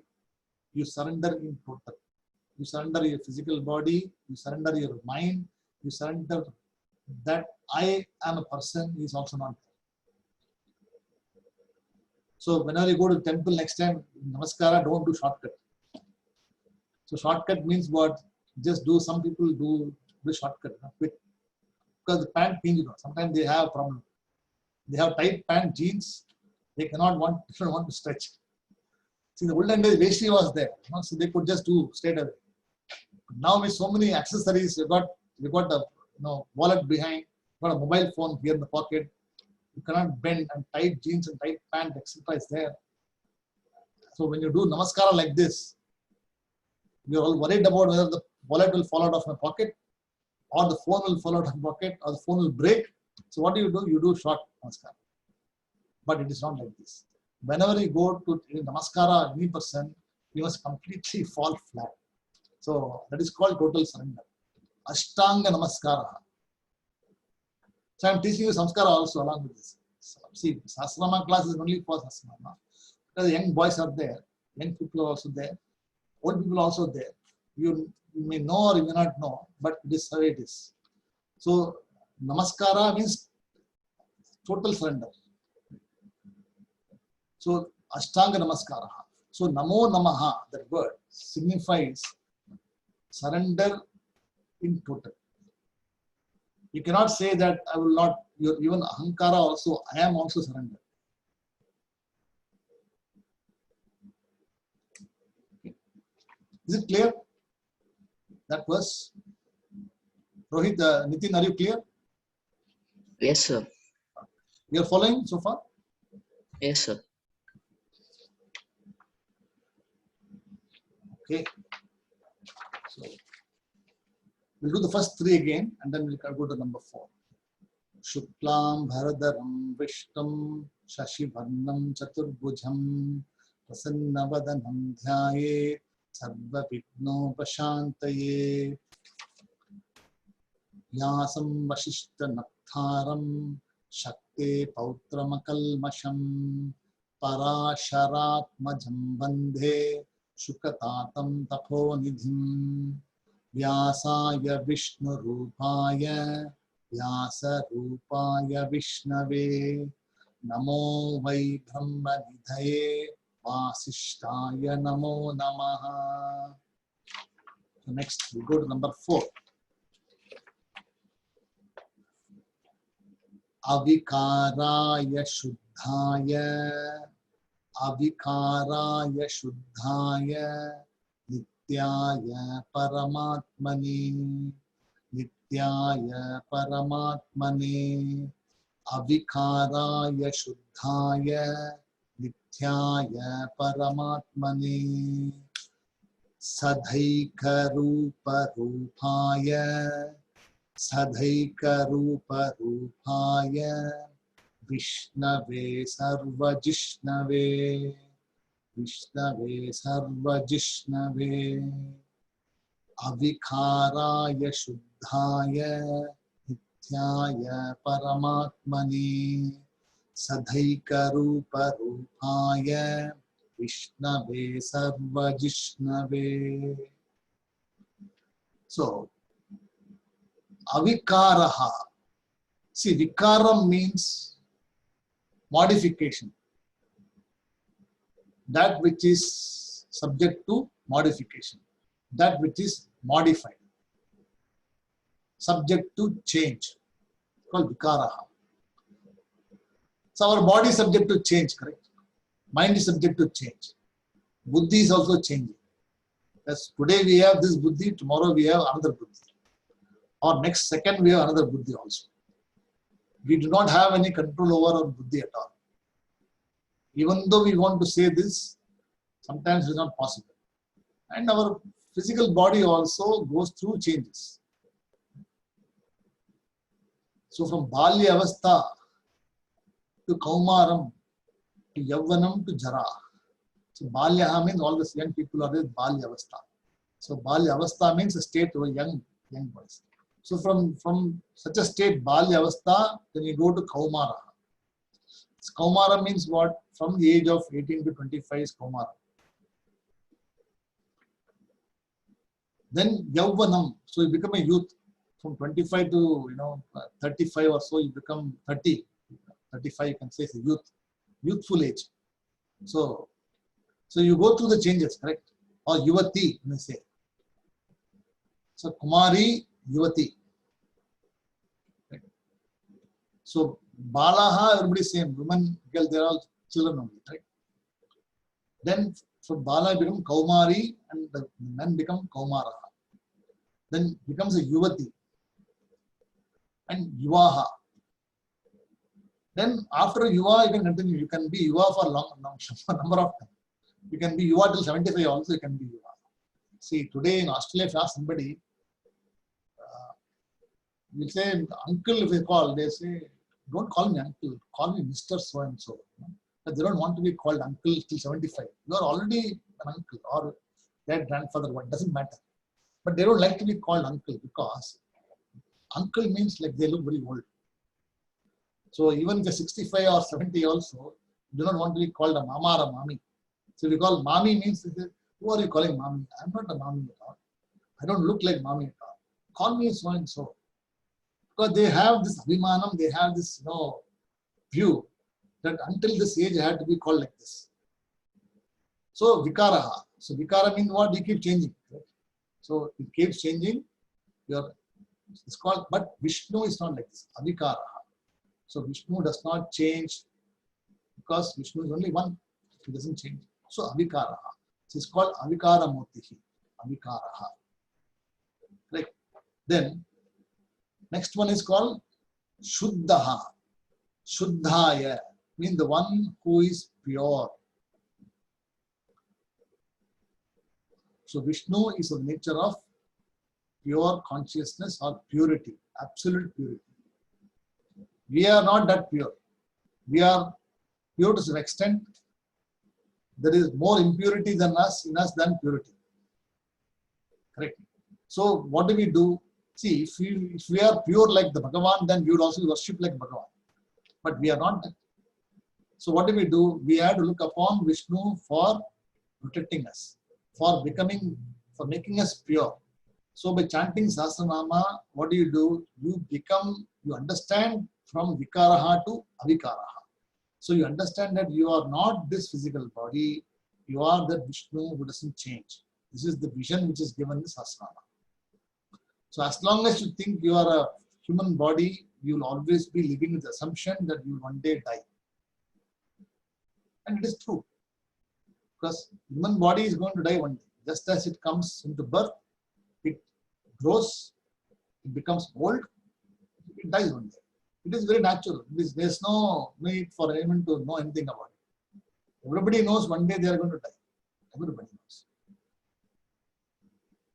you surrender in total. You surrender your physical body, you surrender your mind, you surrender that I am a person is also not there. So whenever you go to the temple next time, Namaskara, don't do shortcut. So shortcut means what? Just do, some people do shortcut, quick. Because the pant means, sometimes they have a problem. They have tight pant jeans, they don't want to stretch. See, the olden days, Veshli was there, so they could just do straight away. Now with so many accessories, you got a wallet behind, got a mobile phone here in the pocket. You cannot bend, and tight jeans and tight pant, etc. is there. So when you do namaskara like this, you're all worried about whether the wallet will fall out of my pocket, or the phone will fall out of my pocket, or the phone will break. So what do? You do short namaskara. But it is not like this. Whenever you go to namaskara, any person, you must completely fall flat. So that is called total surrender. Ashtanga namaskara. So I am teaching you samskara also along with this. So, see, Sahasranama class is only for Sahasranama. Because young boys are there, young people are also there, old people are also there. You may know or you may not know, but it is how it is. So namaskara means total surrender. So Ashtanga namaskara. So namo namaha, that word signifies surrender in total. You cannot say that I will not, even ahankara also, I am also surrendered. Okay. Is it clear? That verse? Rohit, Nitin, are you clear? Yes, sir. You are following so far? Yes, sir. Okay. So we'll do the first three again, and then we'll go to number 4. Shuklam Bharadaram Vishtam Shashi Varnam Chaturbhujam Prasannavadanam Dhyaye Sarva Vigno Pashantaye Vyasam Vashishta Naktharam Shakte Pautramakalmasham Parasharatmajam Bandhe Shukatatam Taponidhim Vyasaya Vishnu Rupaya Vyasa Rupaya Vishnave Namo Vai Brahma Nidhaye Vasishtaya Namo Namaha. So next we go to number 4. Avikaraya Shuddhaya Avikaraya Shuddhaya Nityaya Paramatmani Nityaya Paramatmane Avikaraya Shuddhaya Nityaya Paramatmane Sadhaika Rupa Rupaya Sadhaika Rupa Rupaya Vishnave Sarvajishnave Vishnave Sarvajishnave Avikaraya Shuddhaya Nityaya Paramatmani Sadhaika Rupa Rupaya Vishnave Sarvajishnave. So Avikaraha. See, Vikaram means modification. That which is subject to modification. That which is modified. Subject to change. Called Vikaraha. So our body is subject to change, correct? Mind is subject to change. Buddhi is also changing. Because today we have this Buddhi, tomorrow we have another Buddhi. Or next second we have another Buddhi also. We do not have any control over our Buddhi at all. Even though we want to say this, sometimes it is not possible. And our physical body also goes through changes. So from Balya Avastha to Kaumaram to Yavvanam to Jara. So Balya means all the young people are with Balya Avastha. So Balya Avastha means a state of young boys. So from such a state, Balya Avastha, then you go to Kaumara. Kaumara means what? From the age of 18 to 25 is Kaumara. Then Yavvanam, so you become a youth. From 25 to 35 or so, you become 30. 35 you can say is a youthful age. So you go through the changes, correct? Or Yuvati, you may say. So Kumari, Yuvati. Right? So Balaha, everybody is same. Women, girl, they are all children only, right? Then from Bala become Kaumari and the men become Kaumara. Then becomes a Yuvati and Yuvaha. Then after Yuva, you can continue. You can be Yuva for long number of time. You can be Yuva till 75 also, you can be Yuva. See, today in Australia, if you ask somebody, you say, uncle, if they call, they say, don't call me uncle, call me Mr. So-and-so. But they don't want to be called uncle till 75. You are already an uncle or their grandfather, what doesn't matter. But they don't like to be called uncle because uncle means like they look very old. So even if they're 65 or 70 also, do not want to be called a mama or a mommy. So if you call mommy means, who are you calling mommy? I'm not a mommy at all. I don't look like mommy at all. Call me so and so. Because they have this abhimanam, they have this view that until this age I had to be called like this. So vikaraha. So vikara means what? You keep changing. Right? So it keeps changing. It's called, but Vishnu is not like this. Avikaraha. So Vishnu does not change because Vishnu is only one. He doesn't change. So avikaraha. So it's called avikara murtihi. Avikaraha. Right. Then next one is called Shuddhaha. Shuddhaya means the one who is pure. So Vishnu is of the nature of pure consciousness or purity, absolute purity. We are not that pure. We are pure to some extent. There is more impurity than us in us than purity. Correct. So what do? See, if we are pure like the Bhagavan, then we would also worship like Bhagavan. But we are not that. So what do? We have to look upon Vishnu for protecting us, for making us pure. So by chanting Sahasranama, what do? You understand from Vikaraha to Avikaraha. So you understand that you are not this physical body, you are the Vishnu who doesn't change. This is the vision which is given in Sahasranama. So as long as you think you are a human body, you will always be living with the assumption that you will one day die. And it is true. Because human body is going to die one day. Just as it comes into birth, it grows, it becomes old, it dies one day. It is very natural. There is no need for anyone to know anything about it. Everybody knows one day they are going to die. Everybody knows.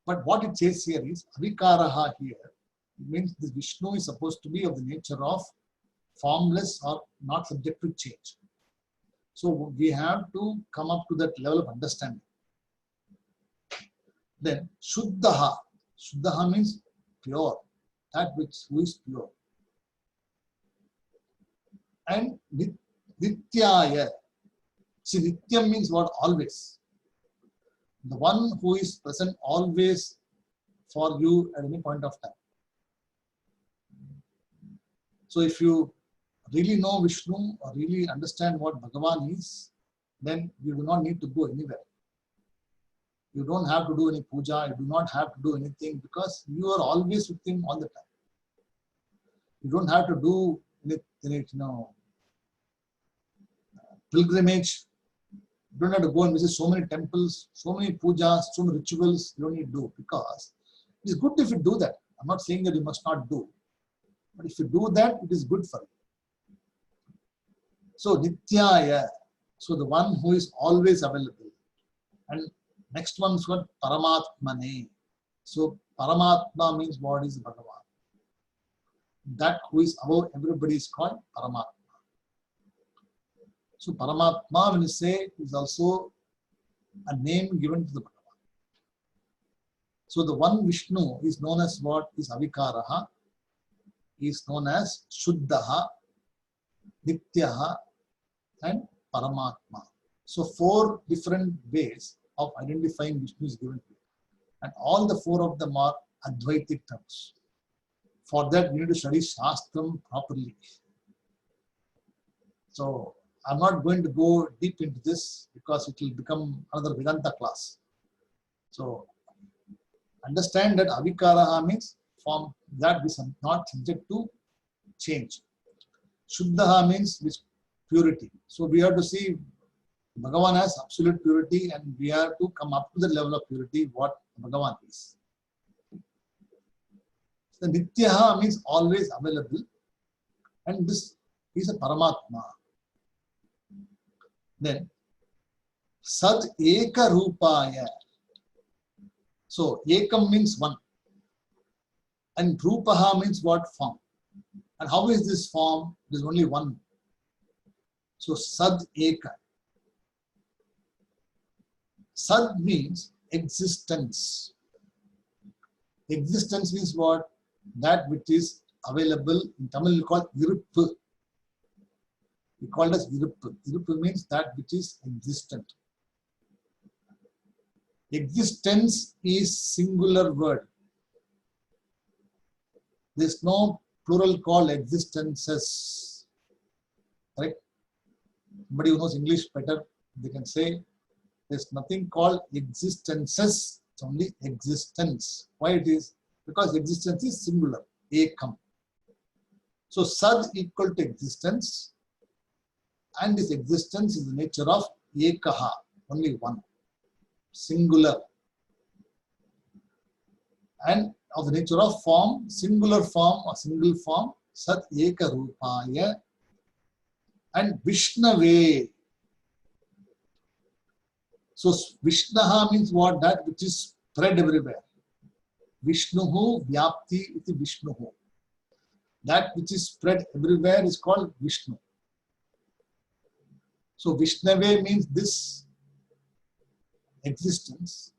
But what it says here is avikaraha here. It means this Vishnu is supposed to be of the nature of formless or not subject to change. So we have to come up to that level of understanding. Then Shuddhaha. Shuddhaha means pure, that who is pure. And Nityaya. See, Nityam means what? Always. The one who is present always for you at any point of time. So if you really know Vishnu or really understand what Bhagavan is, then you do not need to go anywhere. You don't have to do any puja, you do not have to do anything because you are always with him all the time. You don't have to do any pilgrimage. You don't have to go and visit so many temples, so many pujas, so many rituals. You don't need to do because it is good if you do that. I'm not saying that you must not do. But if you do that, it is good for you. So Nityaya, so the one who is always available. And next one is called Paramatmane. So Paramatma means what is Bhagavan. That who is above everybody is called Paramatma. So Paramatma, when you say, is also a name given to the Bhagavan. So the one Vishnu is known as what is Avikaraha, is known as Shuddhaha, Nityaha, and Paramatma. So 4 different ways of identifying Vishnu is given to you. And all the 4 of them are Advaitic terms. For that, we need to study Shastram properly. So I'm not going to go deep into this because it will become another Vedanta class. So understand that Avikaraha means form that is not subject to change. Shuddhaha means which purity. So we have to see Bhagavan has absolute purity and we have to come up to the level of purity what Bhagavan is. The Nityaha means always available, and this He is a Paramatma. Then Sad Eka Rupaya. So Ekam means one. And Rupaha means what? Form. And how is this form? There is only one. So Sad Eka. Sad means existence. Existence means what? That which is available. In Tamil we call Iruppu. We call it as Iruppu. Iruppu means that which is existent. Existence is singular word. There is no plural called existences. Right? Somebody who knows English better, they can say there is nothing called existences. It's only existence. Why it is? Because existence is singular. Ekam. So Sad equal to existence. And this existence is the nature of Ekaha. Only one. Singular. And of the nature of form, singular form or single form, Sat Eka Rupaya. And Vishnave. So Vishnaha means what? That which is spread everywhere. Vishnuhu Vyapti iti Vishnuhu. That which is spread everywhere is called Vishnu. So Vishnave means this existence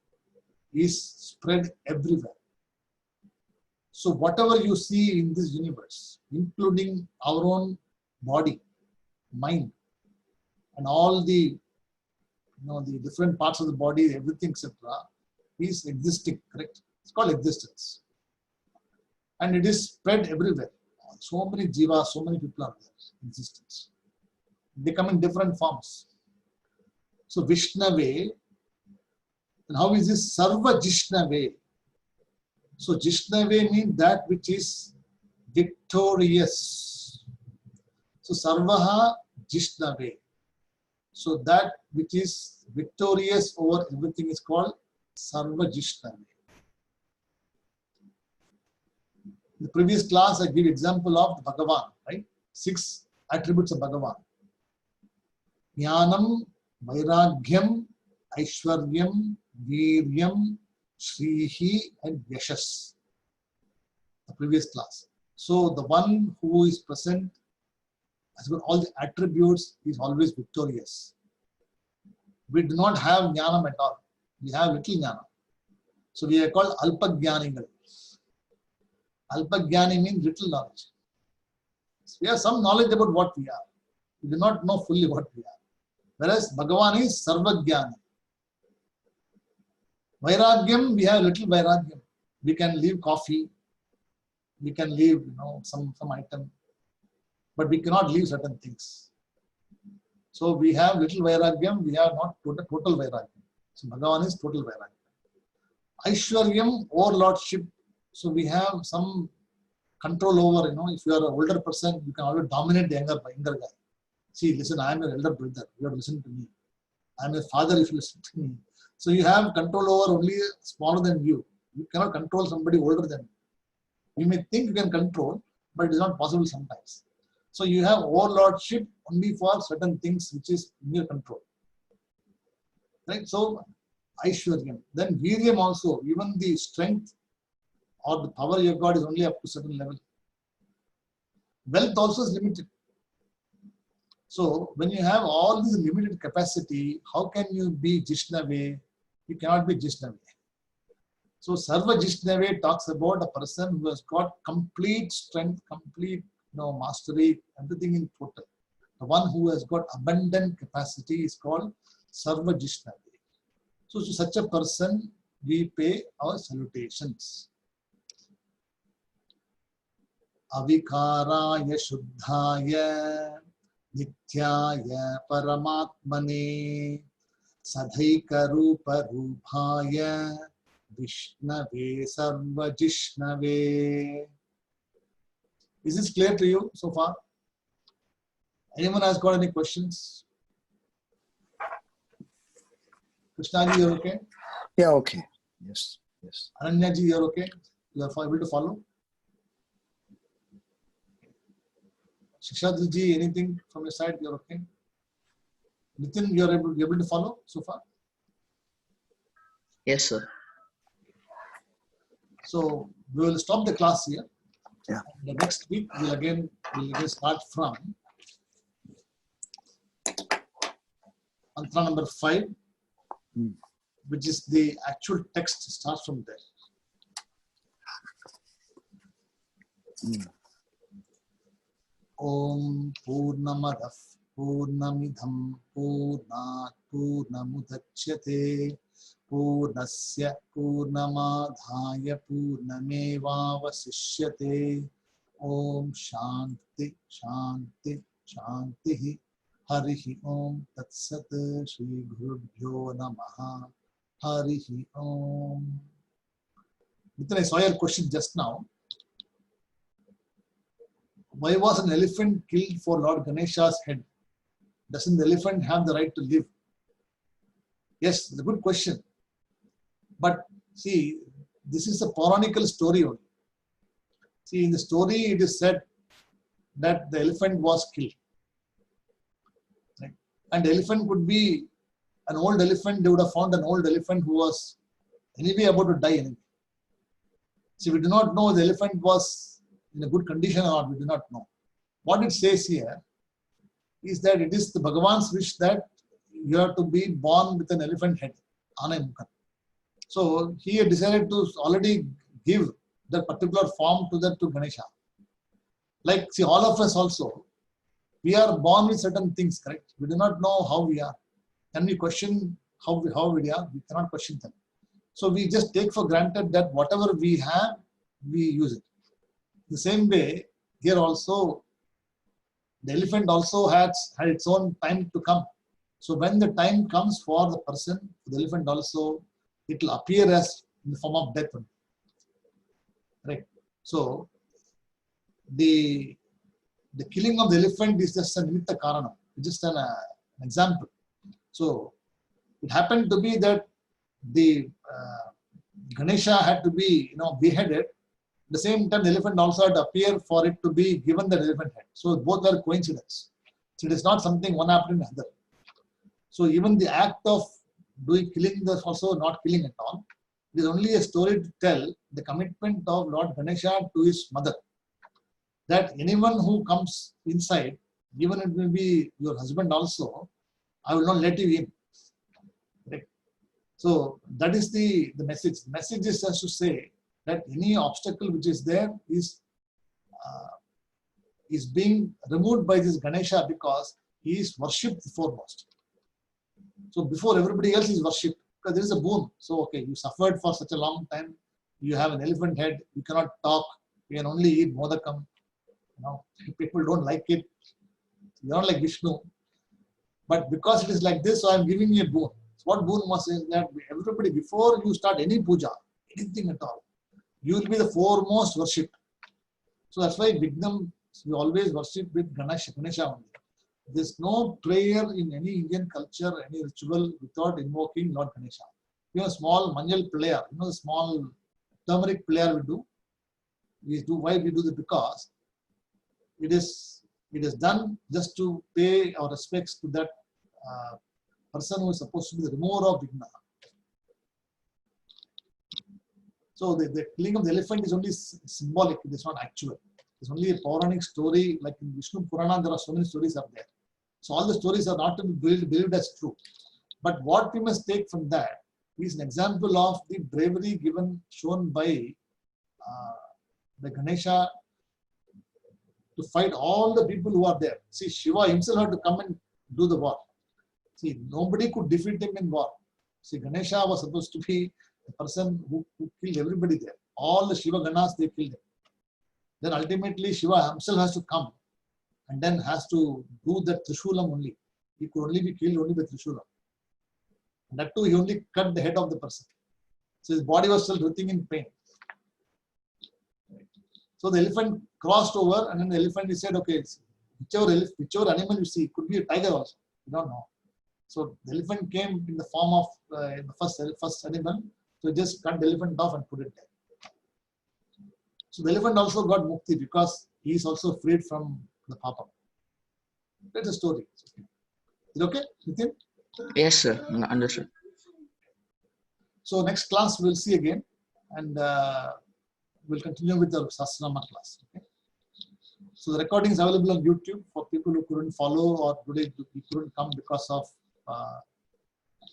is spread everywhere. So whatever you see in this universe, including our own body, mind, and all the the different parts of the body, everything, etc., is existing, correct? It's called existence. And it is spread everywhere. So many jivas, so many people are there, existence. They come in different forms. So Vishnave, and how is this? Sarva Jishnave. So Jishnave means that which is victorious. So Sarvaha Jishnave. So that which is victorious over everything is called Sarva Jishnave. In the previous class, I give example of the Bhagavan, right? 6 attributes of Bhagavan. Jnanam, Vairagyam, Aishwaryam, Viryam, Shrihi, and Yashas. The previous class. So the one who is present has got all the attributes, is always victorious. We do not have Jnanam at all. We have little Jnanam. So we are called Alpagyanigal. Alpagyani means little knowledge. So we have some knowledge about what we are. We do not know fully what we are. Whereas Bhagavan is Sarvagyani. Vairagyam, we have little Vairagyam. We can leave coffee. We can leave some item. But we cannot leave certain things. So we have little Vairagyam, we have not total Vairagyam. So Bhagavan is total Vairagyam. Aishwaryam, overlordship. So we have some control over, if you are an older person, you can always dominate the younger guy. See, listen, I am your elder brother. You have to listen to me. I am your father if you listen to me. So you have control over only smaller than you. You cannot control somebody older than you. You may think you can control, but it is not possible sometimes. So you have overlordship only for certain things which is in your control. Right? So Aishwaryam. Then Viryam also, even the strength or the power you have got is only up to a certain level. Wealth also is limited. So when you have all this limited capacity, how can you be Jishnave? You cannot be Jishnave. So Sarva Jishnave talks about a person who has got complete strength, complete mastery, everything in total. The one who has got abundant capacity is called Sarva Jishnave. So to such a person, we pay our salutations. Avikaraya Shuddhaya Nityaya Paramatmane Sadhaika Rupa Rupaya Vishnave Sarva Jishnave. Is this clear to you so far? Anyone has got any questions? Krishnaji, you're okay? Yeah, okay. Yes, yes. Ananyaji, you're okay? You are able to follow? Shishadriji, anything from your side? You're okay? Nitin, you're able to follow so far? Yes, sir. So we will stop the class here. Yeah. The next week we'll again start from mantra number 5, which is the actual text starts from there. Om Purnamadah Purnamidham Purnat Purnamudachyate Purnasya Purnamadhaya Purnamevavasishyate. Om Shanti Shanti Shanti. Harihi Om Tat Sat Shri Gurubhyo Namaha. Harihi Om. Nitin, I saw your question just now. Why was an elephant killed for Lord Ganesha's head? Doesn't the elephant have the right to live? Yes, it's a good question. But see, this is a Puranical story only. See, in the story it is said that the elephant was killed. Right? And the elephant could be an old elephant. They would have found an old elephant who was anyway about to die anyway. See, we do not know the elephant was in a good condition or not, we do not know. What it says here is that it is the Bhagavan's wish that you have to be born with an elephant head, Anayamukha. So he had decided to already give that particular form to Ganesha. Like, see, all of us also, we are born with certain things, correct? We do not know how we are. Can we question how we are? We cannot question them. So we just take for granted that whatever we have, we use it. The same way, here also, the elephant also had its own time to come. So when the time comes for the person, the elephant also, it will appear as in the form of death. Right? So the killing of the elephant is just a nimitta karana, just an example. So it happened to be that the Ganesha had to be beheaded. At the same time, the elephant also had to appear for it to be given the elephant head. So both were coincidence. So it is not something one after another. So even the act of killing is also not killing at all. It is only a story to tell the commitment of Lord Ganesha to his mother. That anyone who comes inside, even it may be your husband also, I will not let you in. Right? So that is the message. The message is just to say that any obstacle which is there is being removed by this Ganesha because he is worshipped foremost. So before everybody else is worshipped, because there is a boon. So okay, you suffered for such a long time, you have an elephant head, you cannot talk, you can only eat modakam. People don't like it. You are not like Vishnu. But because it is like this, so I am giving you a boon. So what boon was is that everybody, before you start any puja, anything at all, you will be the foremost worshipped. So that's why Vignam, we always worship with Ganesha only. There's no prayer in any Indian culture, any ritual without invoking Lord Ganesha. Small manjal player, the small turmeric player we do. Why we do that? Because it is done just to pay our respects to that person who is supposed to be the remover of Vigna. So the killing of the elephant is only symbolic, it is not actual. It's only a Puranic story, like in Vishnu Purana, there are so many stories up there. So all the stories are not to be believed as true. But what we must take from that is an example of the bravery shown by the Ganesha to fight all the people who are there. See, Shiva himself had to come and do the war. See, nobody could defeat him in war. See, Ganesha was supposed to be the person who killed everybody there. All the Shiva Ganas, they killed him. Then ultimately Shiva himself has to come and then has to do that Trishulam only. He could only be killed only by Trishulam. And that too, he only cut the head of the person. So his body was still writhing in pain. So the elephant crossed over, and then the elephant, he said, okay, whichever animal you see, it could be a tiger also. You don't know. So the elephant came in the form of the first animal. So just cut the elephant off and put it there. So the elephant also got mukti because he is also freed from the papa. It's a story. Is it okay, Nitin? Yes, sir. Understood. So next class we'll see again, and we'll continue with the Sahasranama class. Okay. So the recording is available on YouTube for people who couldn't follow or today you couldn't come because of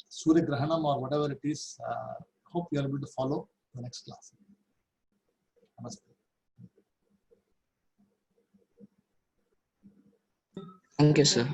Surya Grahanam or whatever it is. Hope you are able to follow the next class. Namaste. Thank you, sir.